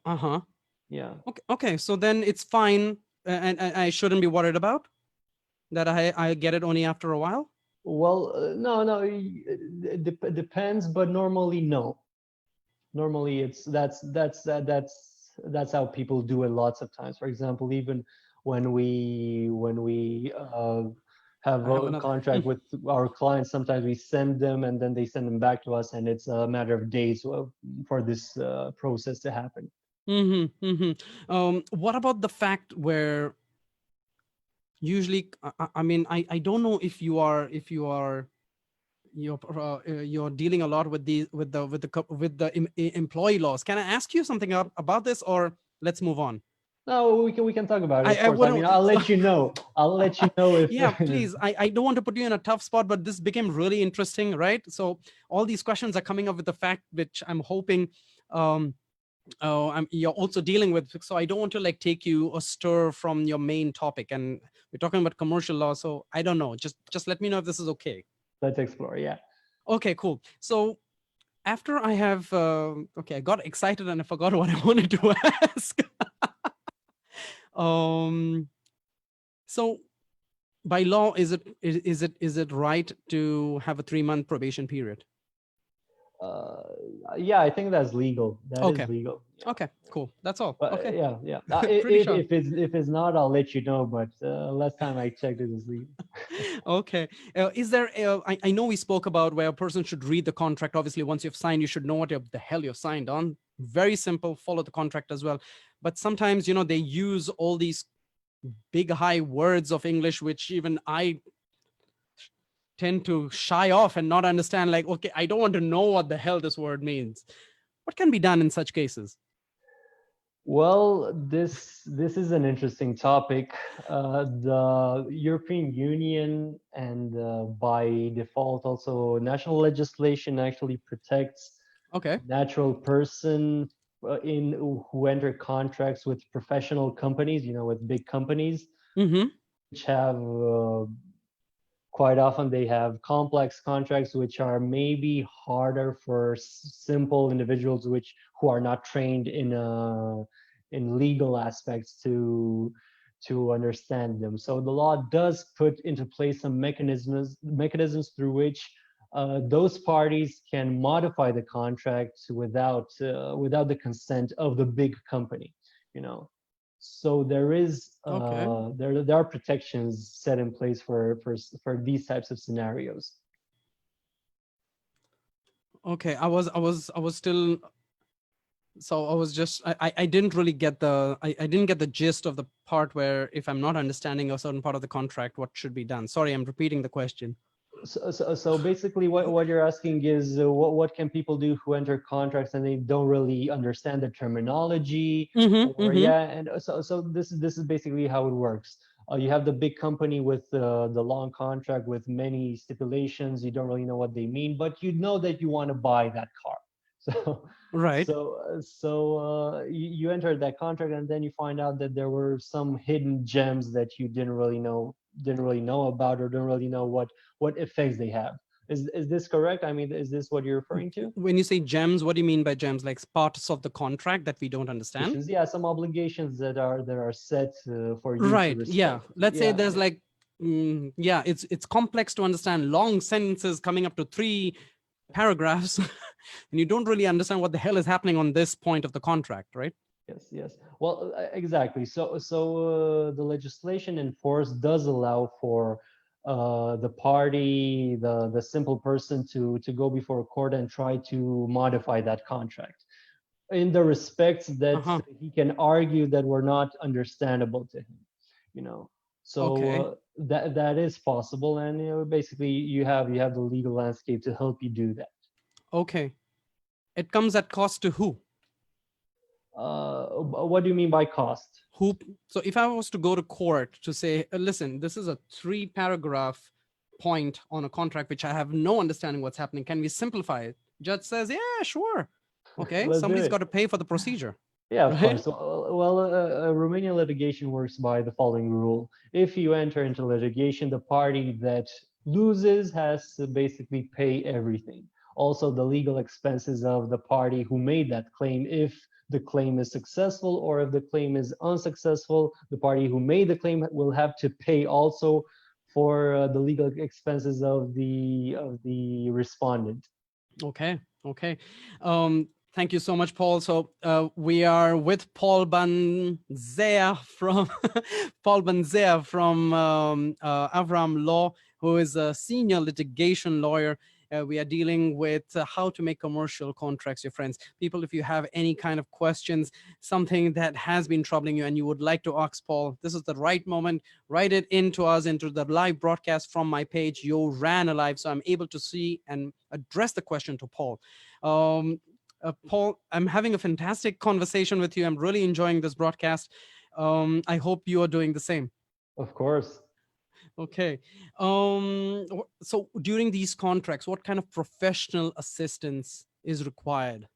Uh-huh. Yeah. Okay. Okay. So then it's fine, and I shouldn't be worried about that. I get it only after a while. Well, no, it depends, but normally no. Normally it's that's how people do it lots of times. For example, even when we have I have a another. contract with our clients, sometimes we send them and then they send them back to us, and it's a matter of days for this process to happen. Mm-hmm. Mm-hmm. What about the fact where usually, I mean, I don't know if you're dealing a lot with the employee laws. Can I ask you something about this, or let's move on? No, we can talk about it, of I course. I mean, wouldn't. I'll let you know. I'll let you know if Yeah, please. I don't want to put you in a tough spot, but this became really interesting, right? So all these questions are coming up with the fact which I'm hoping um, you're also dealing with. So I don't want to like take you or stir from your main topic, and we're talking about commercial law. So I don't know. Just let me know if this is okay. let's explore. Yeah. Okay, cool. So after I have okay, I got excited and I forgot what I wanted to ask. um, so by law, is it right to have a 3-month probation period? uh yeah, I think that's legal. That is Okay. legal. Yeah. Okay, cool. That's all. But Okay. yeah. Pretty If sure. it's not, I'll let you know. But last time I checked, it was legal. Okay. Is there, I know we spoke about where a person should read the contract. Obviously, once you've signed, you should know what the hell you've signed on. Very simple, follow the contract as well. But sometimes, they use all these big, high words of English, which even I tend to shy off and not understand. Like, okay, I don't want to know what the hell this word means. What can be done in such cases? Well, this is an interesting topic. The European Union and by default also national legislation actually protects Okay. natural person in who enter contracts with professional companies, with big companies, Mm-hmm. which have quite often they have complex contracts which are maybe harder for simple individuals who are not trained in legal aspects to understand them. So the law does put into place some mechanisms through which those parties can modify the contract without the consent of the big company. You know, so Okay. there are protections set in place for these types of scenarios. Okay. I was still So I was just, I didn't really get I didn't get the gist of the part where if I'm not understanding a certain part of the contract, what should be done. Sorry, I'm repeating the question. So basically what you're asking is what can people do who enter contracts and they don't really understand the terminology, Mm-hmm, or mm-hmm. yeah, and so this is basically how it works. You have the big company with the long contract with many stipulations. You don't really know what they mean, but you know that you want to buy that car. So Right. you entered that contract, and then you find out that there were some hidden gems that you didn't really know about, or don't really know what effects they have. Is this correct? I mean, is this what you're referring to? When you say gems, what do you mean by gems? Like parts of the contract that we don't understand? Yeah, some obligations that are set for you to Right. Yeah. respect. Let's say Yeah, there's yeah. like, yeah, it's complex to understand, long sentences coming up to 3 paragraphs, and you don't really understand what the hell is happening on this point of the contract, right? Yes, yes. Well, exactly. So the legislation in force does allow for the party, the simple person to go before a court and try to modify that contract in the respects that Uh-huh. he can argue that were not understandable to him. You know, so Okay. that is possible, and basically you have the legal landscape to help you do that. Okay. It comes at cost to who? What do you mean by cost? Who? So if I was to go to court to say, listen, this is a 3 paragraph point on a contract which I have no understanding what's happening. Can we simplify it? Judge says, yeah, sure. Okay. Let's do Somebody's got it. to pay for the procedure, Yeah, of right? course. Romanian litigation works by the following rule. If you enter into litigation, the party that loses has to basically pay everything. Also, the legal expenses of the party who made that claim, if the claim is successful, or if the claim is unsuccessful, the party who made the claim will have to pay also for the legal expenses of the respondent. Okay. Okay. Thank you so much, Paul. So we are with Paul Banzea from Paul Banzea from Avram Law, who is a senior litigation lawyer. We are dealing with how to make commercial contracts, your friends. People, if you have any kind of questions, something that has been troubling you and you would like to ask Paul, this is the right moment. Write it into us, into the live broadcast from my page. You ran alive, so I'm able to see and address the question to Paul. Paul, I'm having a fantastic conversation with you. I'm really enjoying this broadcast. I hope you are doing the same. Of course. Okay. So during these contracts, what kind of professional assistance is required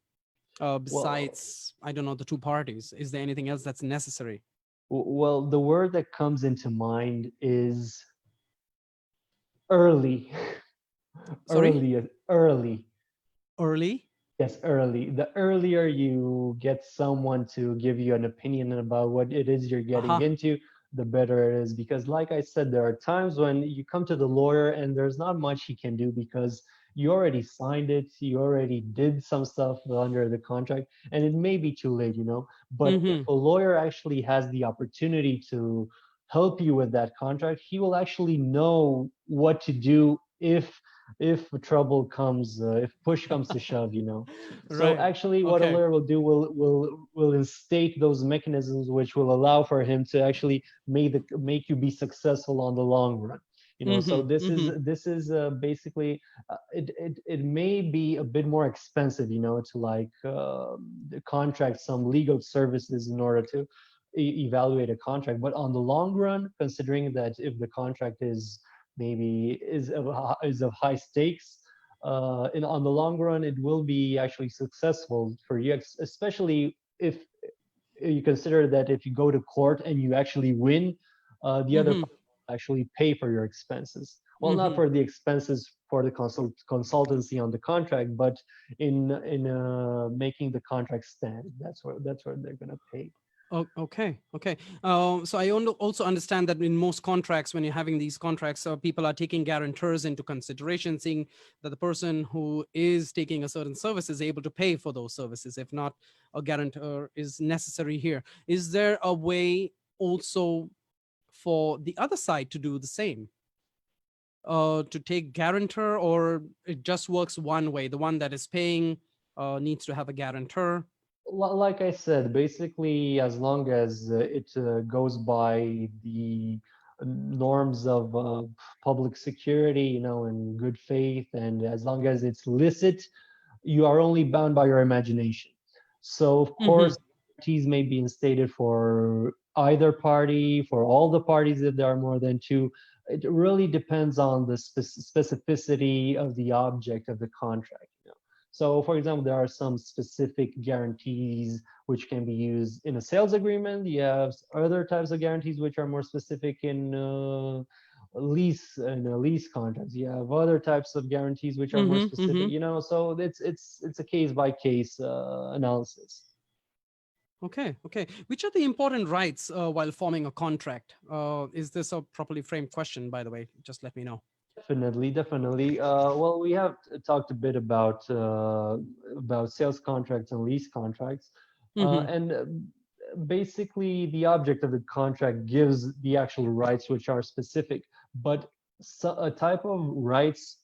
Well, besides, I don't know, the two parties? Is there anything else that's necessary? well, the word that comes into mind is early. Sorry? Early. Early? Yes, early. The earlier you get someone to give you an opinion about what it is you're getting Aha. into, the better it is. Because, like I said, there are times when you come to the lawyer and there's not much he can do because you already signed it, you already did some stuff under the contract, and it may be too late. But if Mm-hmm. a lawyer actually has the opportunity to help you with that contract, he will actually know what to do if trouble comes, if push comes to shove. So Right. actually, what a Okay. lawyer will do will instate those mechanisms which will allow for him to actually make you be successful on the long run. So Mm-hmm. this is Mm-hmm. this is basically it may be a bit more expensive, to like contract some legal services in order to evaluate a contract. But on the long run, considering that if the contract is maybe is of high stakes, in on the long run, it will be actually successful for you, especially if you consider that if you go to court and you actually win, the other Mm-hmm. party will actually pay for your expenses. Well, not Mm-hmm. for the expenses for the consultancy on the contract, but in making the contract stand. That's what they're gonna pay. Oh, okay, okay. So I also understand that in most contracts, when you're having these contracts, people are taking guarantors into consideration, seeing that the person who is taking a certain service is able to pay for those services. If not, a guarantor is necessary here. Is there a way also for the other side to do the same? To take guarantor, or it just works one way? The one that is paying needs to have a guarantor. Like I said, basically, as long as it goes by the norms of public security, and good faith, and as long as it's licit, you are only bound by your imagination. So, of Mm-hmm. course, guarantees may be instated for either party, for all the parties if there are more than two. It really depends on the specificity of the object of the contract. So, for example, there are some specific guarantees which can be used in a sales agreement. You have other types of guarantees which are more specific in a lease contracts. You have other types of guarantees which are more Mm-hmm. specific. Mm-hmm. So it's a case by case analysis. Okay, okay. Which are the important rights while forming a contract? Is this a properly framed question, by the way? Just let me know. Definitely, definitely. Well, we have talked a bit about sales contracts and lease contracts, Mm-hmm. and basically the object of the contract gives the actual rights which are specific, but a type of rights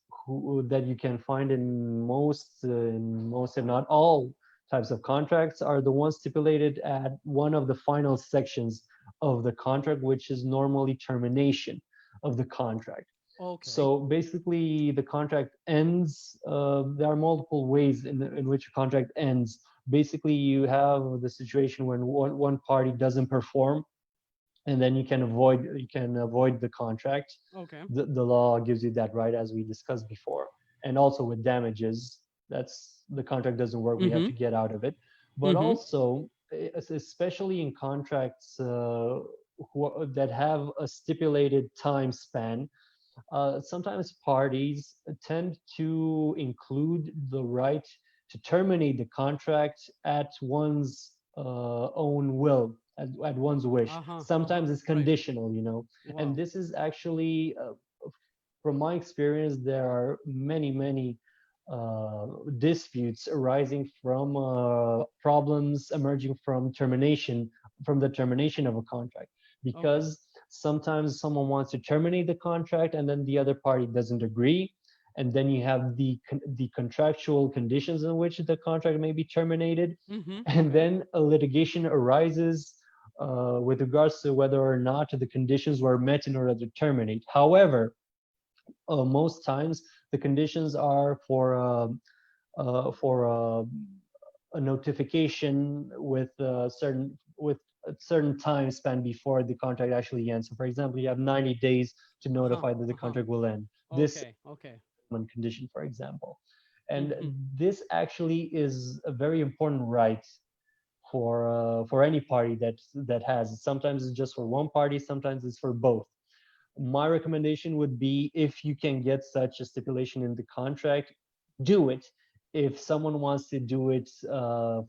that you can find in most, if not all, types of contracts are the ones stipulated at one of the final sections of the contract, which is normally termination of the contract. Okay. So basically, the contract ends. There are multiple ways in which a contract ends. Basically, you have the situation when one party doesn't perform, and then you can avoid the contract. Okay. The law gives you that right, as we discussed before, and also with damages. That's the contract doesn't work. We have Mm-hmm. to get out of it. But Mm-hmm. also, especially in contracts that have a stipulated time span, sometimes parties tend to include the right to terminate the contract at one's own will, at one's wish. Uh-huh. Uh-huh. Sometimes it's Right. conditional, and Wow. this is actually, from my experience, there are many, many disputes arising from problems emerging from the termination of a contract, Okay. because sometimes someone wants to terminate the contract and then the other party doesn't agree, and then you have the contractual conditions in which the contract may be terminated, Mm-hmm. and Okay. then a litigation arises with regards to whether or not the conditions were met in order to terminate. However, most times the conditions are for a notification with a certain time span before the contract actually ends. So, for example, you have 90 days to Uh-huh. notify that the Uh-huh. contract will end. This is Okay. Okay. one condition, for example, and Mm-hmm. this actually is a very important right for any party that has. Sometimes it's just for one party, sometimes it's for both. My recommendation would be, if you can get such a stipulation in the contract, do it. If someone wants to do it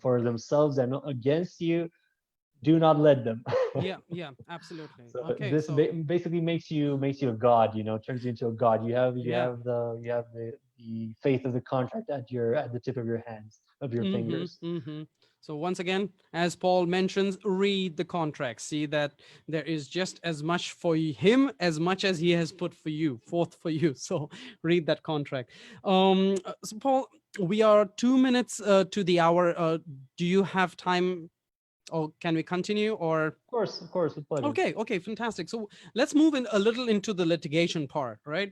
for themselves and not against you, do not let them. Yeah. Yeah. Absolutely. So Okay. this So. basically makes you a god, turns you into a god. You have you Yeah. have the you have the faith of the contract at the tip of your hands, of your Mm-hmm. fingers. Mm-hmm. So once again, as Paul mentions, read the contract. See that there is just as much for him as much as he has put for you, forth for you. So read that contract. So Paul, we are 2 minutes to the hour. Do you have time, or can we continue? Or Of course, with pleasure. okay, okay, fantastic. So let's move in a little into the litigation part, right?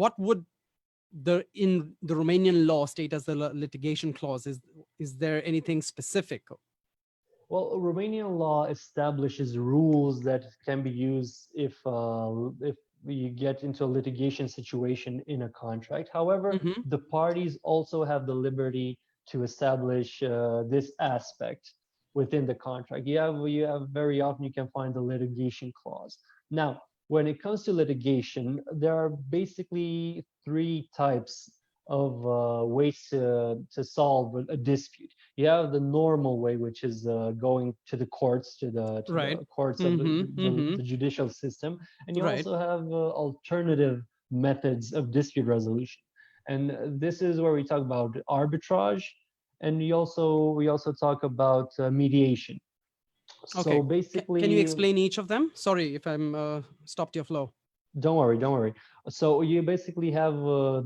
What would the Romanian law state as the litigation clause? Is there anything specific? Well, Romanian law establishes rules that can be used if you get into a litigation situation in a contract. However, Mm-hmm. the parties also have the liberty to establish this aspect within the contract. You have very often you can find the litigation clause. Now, when it comes to litigation, there are basically three types of ways to solve a dispute. You have the normal way, which is going to the courts, to the Right. courts of Mm-hmm. Mm-hmm. the judicial system, and you Right. also have alternative methods of dispute resolution. And this is where we talk about arbitrage, and we also talk about mediation. So Okay. Can you basically, explain each of them? Sorry if I'm stopped your flow. Don't worry, don't worry. So you basically have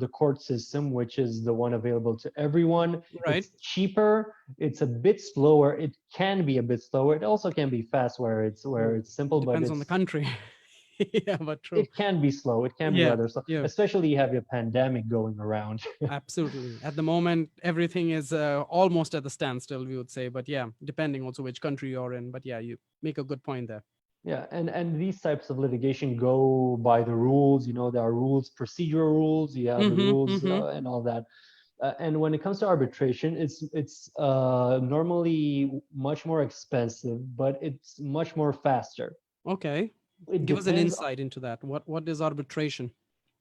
the court system, which is the one available to everyone. Right. It's cheaper. It's a bit slower. It can be a bit slower. It also can be fast, where it's simple, but Depends on the country. Yeah, but true. it can be slow. It can be Yeah, rather slow, yeah, especially you have your pandemic going around. absolutely. At the moment, everything is almost at the standstill, we would say. But yeah, depending also which country you're in. But yeah, you make a good point there. Yeah, and these types of litigation go by the rules. You know, there are rules, procedural rules. You have the Mm-hmm, rules mm-hmm. and all that. And when it comes to arbitration, it's normally much more expensive, but it's much more faster. Okay. It Give us an depends. insight into that. What is arbitration?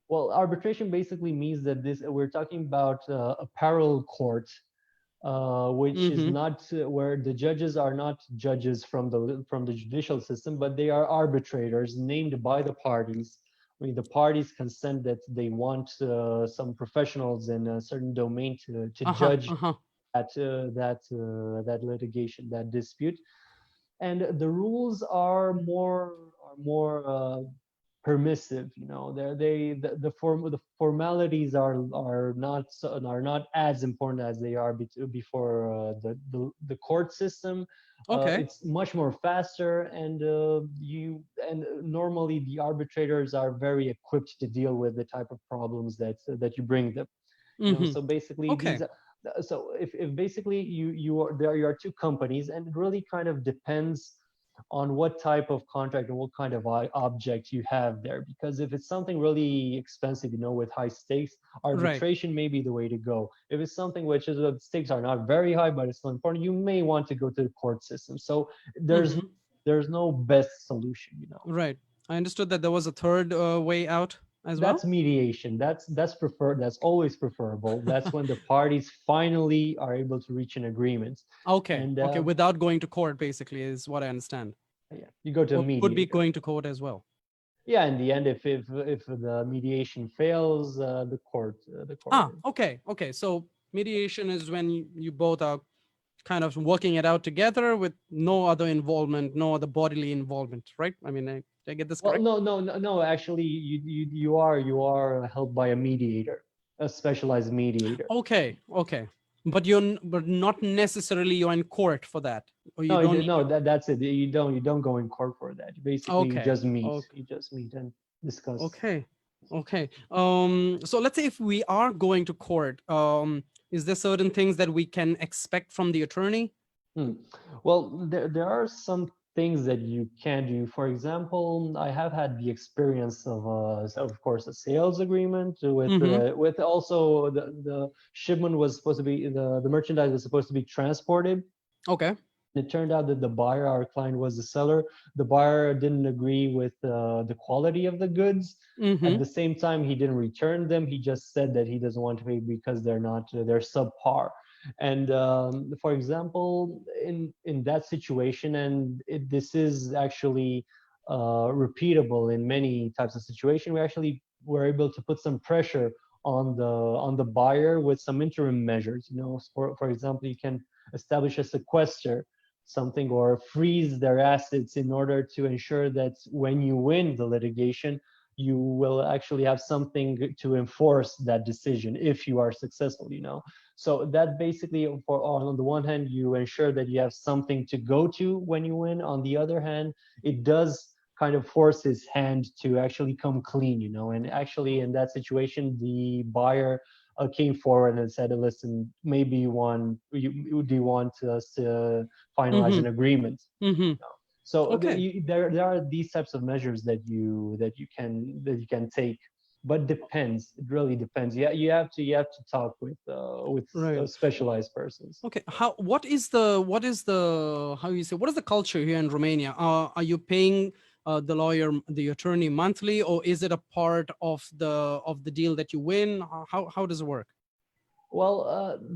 Well, arbitration basically means that this we're talking about a parallel court, which is Mm-hmm. not where the judges are not judges from the judicial system, but they are arbitrators named by the parties. I mean, the parties consent that they want some professionals in a certain domain to Uh-huh. judge Uh-huh. that litigation, that dispute, and the rules are more permissive. You know, the formalities are not as important as they are before the court system. Okay. It's much more faster, and normally the arbitrators are very equipped to deal with the type of problems that you bring them. You know, Mm-hmm. so basically Okay. these are, so if basically you are two companies, and it really kind of depends on what type of contract and what kind of object you have there. Because if it's something really expensive, you know, with high stakes, Right. arbitration may be the way to go. If it's something which is the stakes are not very high but it's still important, you may want to go to the court system. So there's Mm-hmm. there's no best solution, you know. Right. I understood that there was a third way out as well. That's mediation. That's preferred. That's always preferable. That's when the parties finally are able to reach an agreement. Okay. And Okay. Without going to court, basically, is what I understand. yeah, you go to a Or could be mediator. going to court as well. Yeah, in the end, if the mediation fails, the court. Ah, okay. Okay. So mediation is when you both are kind of working it out together with no other involvement, no other bodily involvement, right? I mean, did I get this Well, correct? no. Actually, you are helped by a mediator, a specialized mediator. Okay. Okay. But but not necessarily you're in court for that, or you No, don't need to. that's it. You don't go in court for that. Basically, you Okay. just meet. Okay. You just meet and discuss. Okay. Okay. So let's say if we are going to court, is there certain things that we can expect from the attorney? Hmm. Well, there are some things that you can do. For example, I have had the experience of course, a sales agreement Mm-hmm. with also the shipment was supposed to be the merchandise was supposed to be transported. Okay. It turned out that the buyer, our client, was the seller. The buyer didn't agree with the quality of the goods. At Mm-hmm. the same time, he didn't return them. He just said that he doesn't want to pay because they're subpar. And for example, in that situation, and this is actually repeatable in many types of situation, we actually were able to put some pressure on the buyer with some interim measures. You know, for example, you can establish a sequester something or freeze their assets in order to ensure that when you win the litigation, you will actually have something to enforce that decision if you are successful, you know. So that basically, for on the one hand, you ensure that you have something to go to when you win. On the other hand, it does kind of force his hand to actually come clean, you know. And actually, in that situation, the buyer came forward and said, "Listen, maybe do you want us to finalize Mm-hmm. an agreement?" Mm-hmm. So Okay. there are these types of measures that you can take, but depends. It really depends. Yeah, you have to talk with Right. specialized persons. Okay. What is the how you say, what is the culture here in Romania? Are you paying the lawyer, the attorney monthly, or is it a part of the deal that you win? How does it work? Well,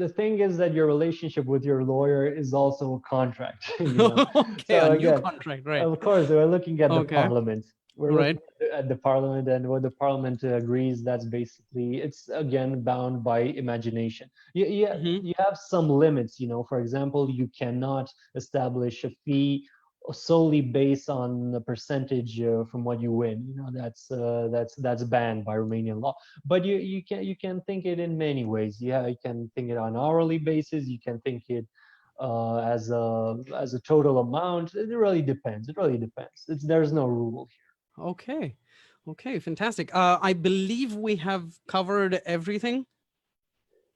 the thing is that your relationship with your lawyer is also a contract, you know. Okay, a So new again, contract, right? of course, we're looking at the Okay. parliament. We're Right. looking at the parliament, and what the parliament agrees, that's basically it's again bound by imagination. You Mm-hmm. you have some limits, you know. For example, you cannot establish a fee solely based on the percentage from what you win. That's banned by Romanian law. But you can think it in many ways. Yeah, you can think it on hourly basis. You can think it as a total amount. It really depends. It really depends. There's no rule here. Okay. Okay, fantastic. I believe we have covered everything.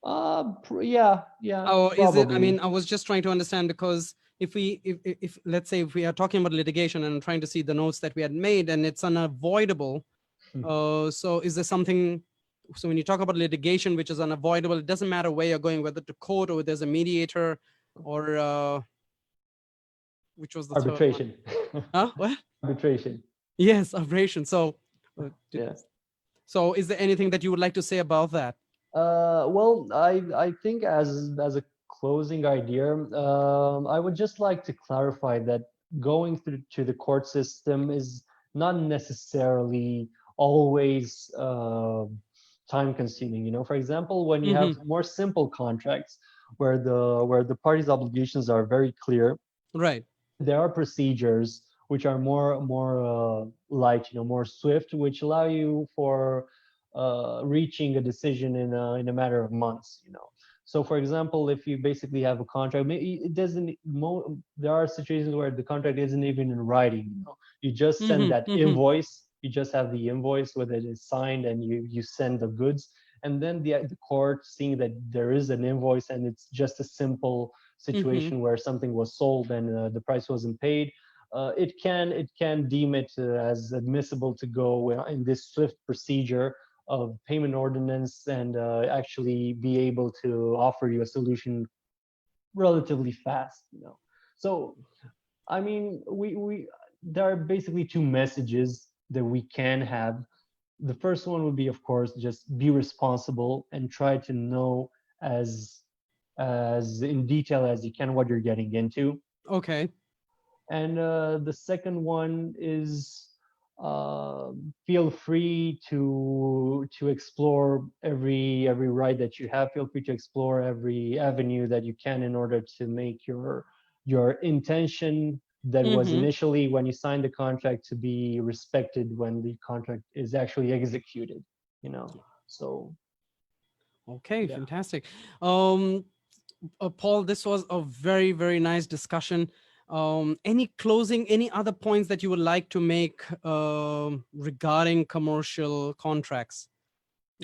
Yeah, Oh, is it? I probably. mean, I was just trying to understand, because if let's say if we are talking about litigation and I'm trying to see the notes that we had made and it's unavoidable, so is there something? So when you talk about litigation, which is unavoidable, it doesn't matter where you're going, whether to court or there's a mediator, or which was the third one? Arbitration. Huh? What? Arbitration. Yes, arbitration. So, Yeah. so is there anything that you would like to say about that? Well, I think as a closing idea, I would just like to clarify that going through to the court system is not necessarily always time consuming. For example, when you have more simple contracts where the parties' obligations are very clear, Right. there are procedures which are more light, more swift, which allow you for reaching a decision in a matter of months. So, for example, if you basically have a contract, it doesn't. There are situations where the contract isn't even in writing. You just send that invoice. You just have the invoice where it is signed, and you send the goods, and then the court, seeing that there is an invoice and it's just a simple situation where something was sold and the price wasn't paid, it can deem it as admissible to go in this swift procedure of payment ordinance, and actually be able to offer you a solution relatively fast. So, I mean, we there are basically two messages that we can have. The first one would be, of course, just be responsible and try to know as in detail as you can what you're getting into. Okay. And the second one is, feel free to explore every right that you have. Feel free to explore every avenue that you can in order to make your intention that was initially when you signed the contract to be respected when the contract is actually executed. So Okay, yeah. fantastic. Paul, this was a very, very nice discussion. Any other points that you would like to make regarding commercial contracts?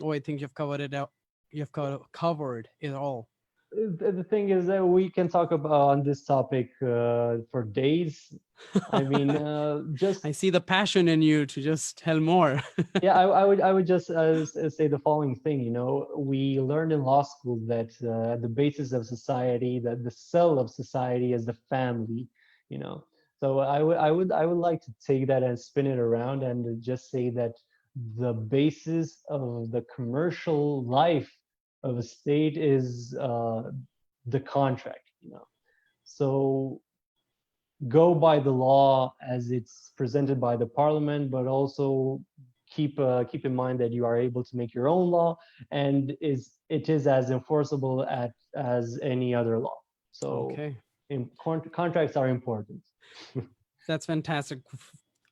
Oh, I think you've covered it out. You've covered it all. The thing is that we can talk about on this topic for days. I mean, just I see the passion in you to just tell more. yeah, I would just say the following thing. We learned in law school that the basis of society, that the cell of society is the family. You know, so I would like to take that and spin it around and just say that the basis of the commercial life of a state is the contract. So go by the law as it's presented by the parliament, but also keep in mind that you are able to make your own law, and it is as enforceable as any other law. So Okay, contracts are important. that's fantastic.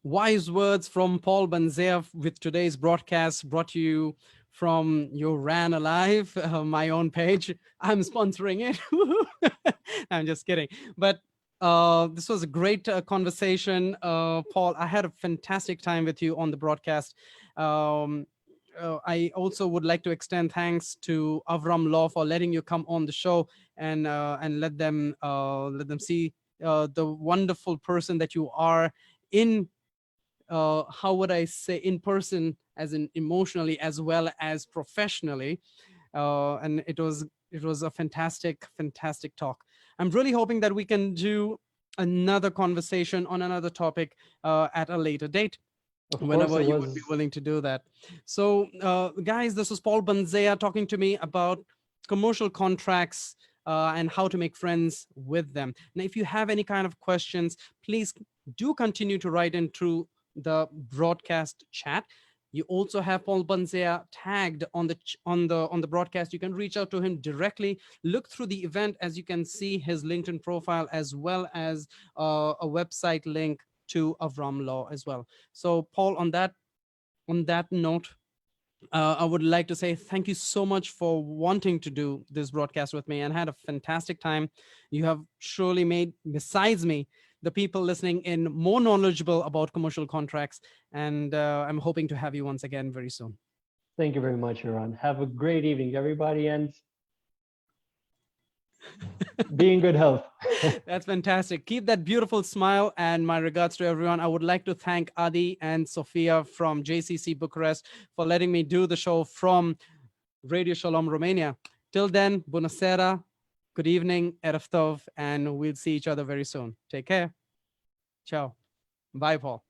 Wise words from Paul Banzea with today's broadcast, brought to you from your Ran Alive, my own page. I'm sponsoring it. I'm just kidding. But this was a great conversation. Paul, I had a fantastic time with you on the broadcast. I also would like to extend thanks to Avram Law for letting you come on the show and let them see the wonderful person that you are in, how would I say, in person, as in emotionally as well as professionally. And it was a fantastic talk. I'm really hoping that we can do another conversation on another topic at a later date, Of course, whenever it you would be was. willing to do that. So guys, this was Paul Banzea talking to me about commercial contracts and how to make friends with them. Now, if you have any kind of questions, please do continue to write in through the broadcast chat. You also have Paul Banzea tagged on the broadcast. You can reach out to him directly. Look through the event, as you can see his LinkedIn profile, as well as a website link to Avram Law as well. So, Paul, on that note, I would like to say thank you so much for wanting to do this broadcast with me, and had a fantastic time. You have surely made, besides me, the people listening in more knowledgeable about commercial contracts. And I'm hoping to have you once again very soon. Thank you very much, Iran. Have a great evening, everybody, and be in good health. That's fantastic. Keep that beautiful smile, and my regards to everyone. I would like to thank Adi and Sophia from JCC Bucharest for letting me do the show from Radio Shalom Romania. Till then, bună seara, good evening, erev tov, and we'll see each other very soon. Take care. Ciao. Bye, Paul.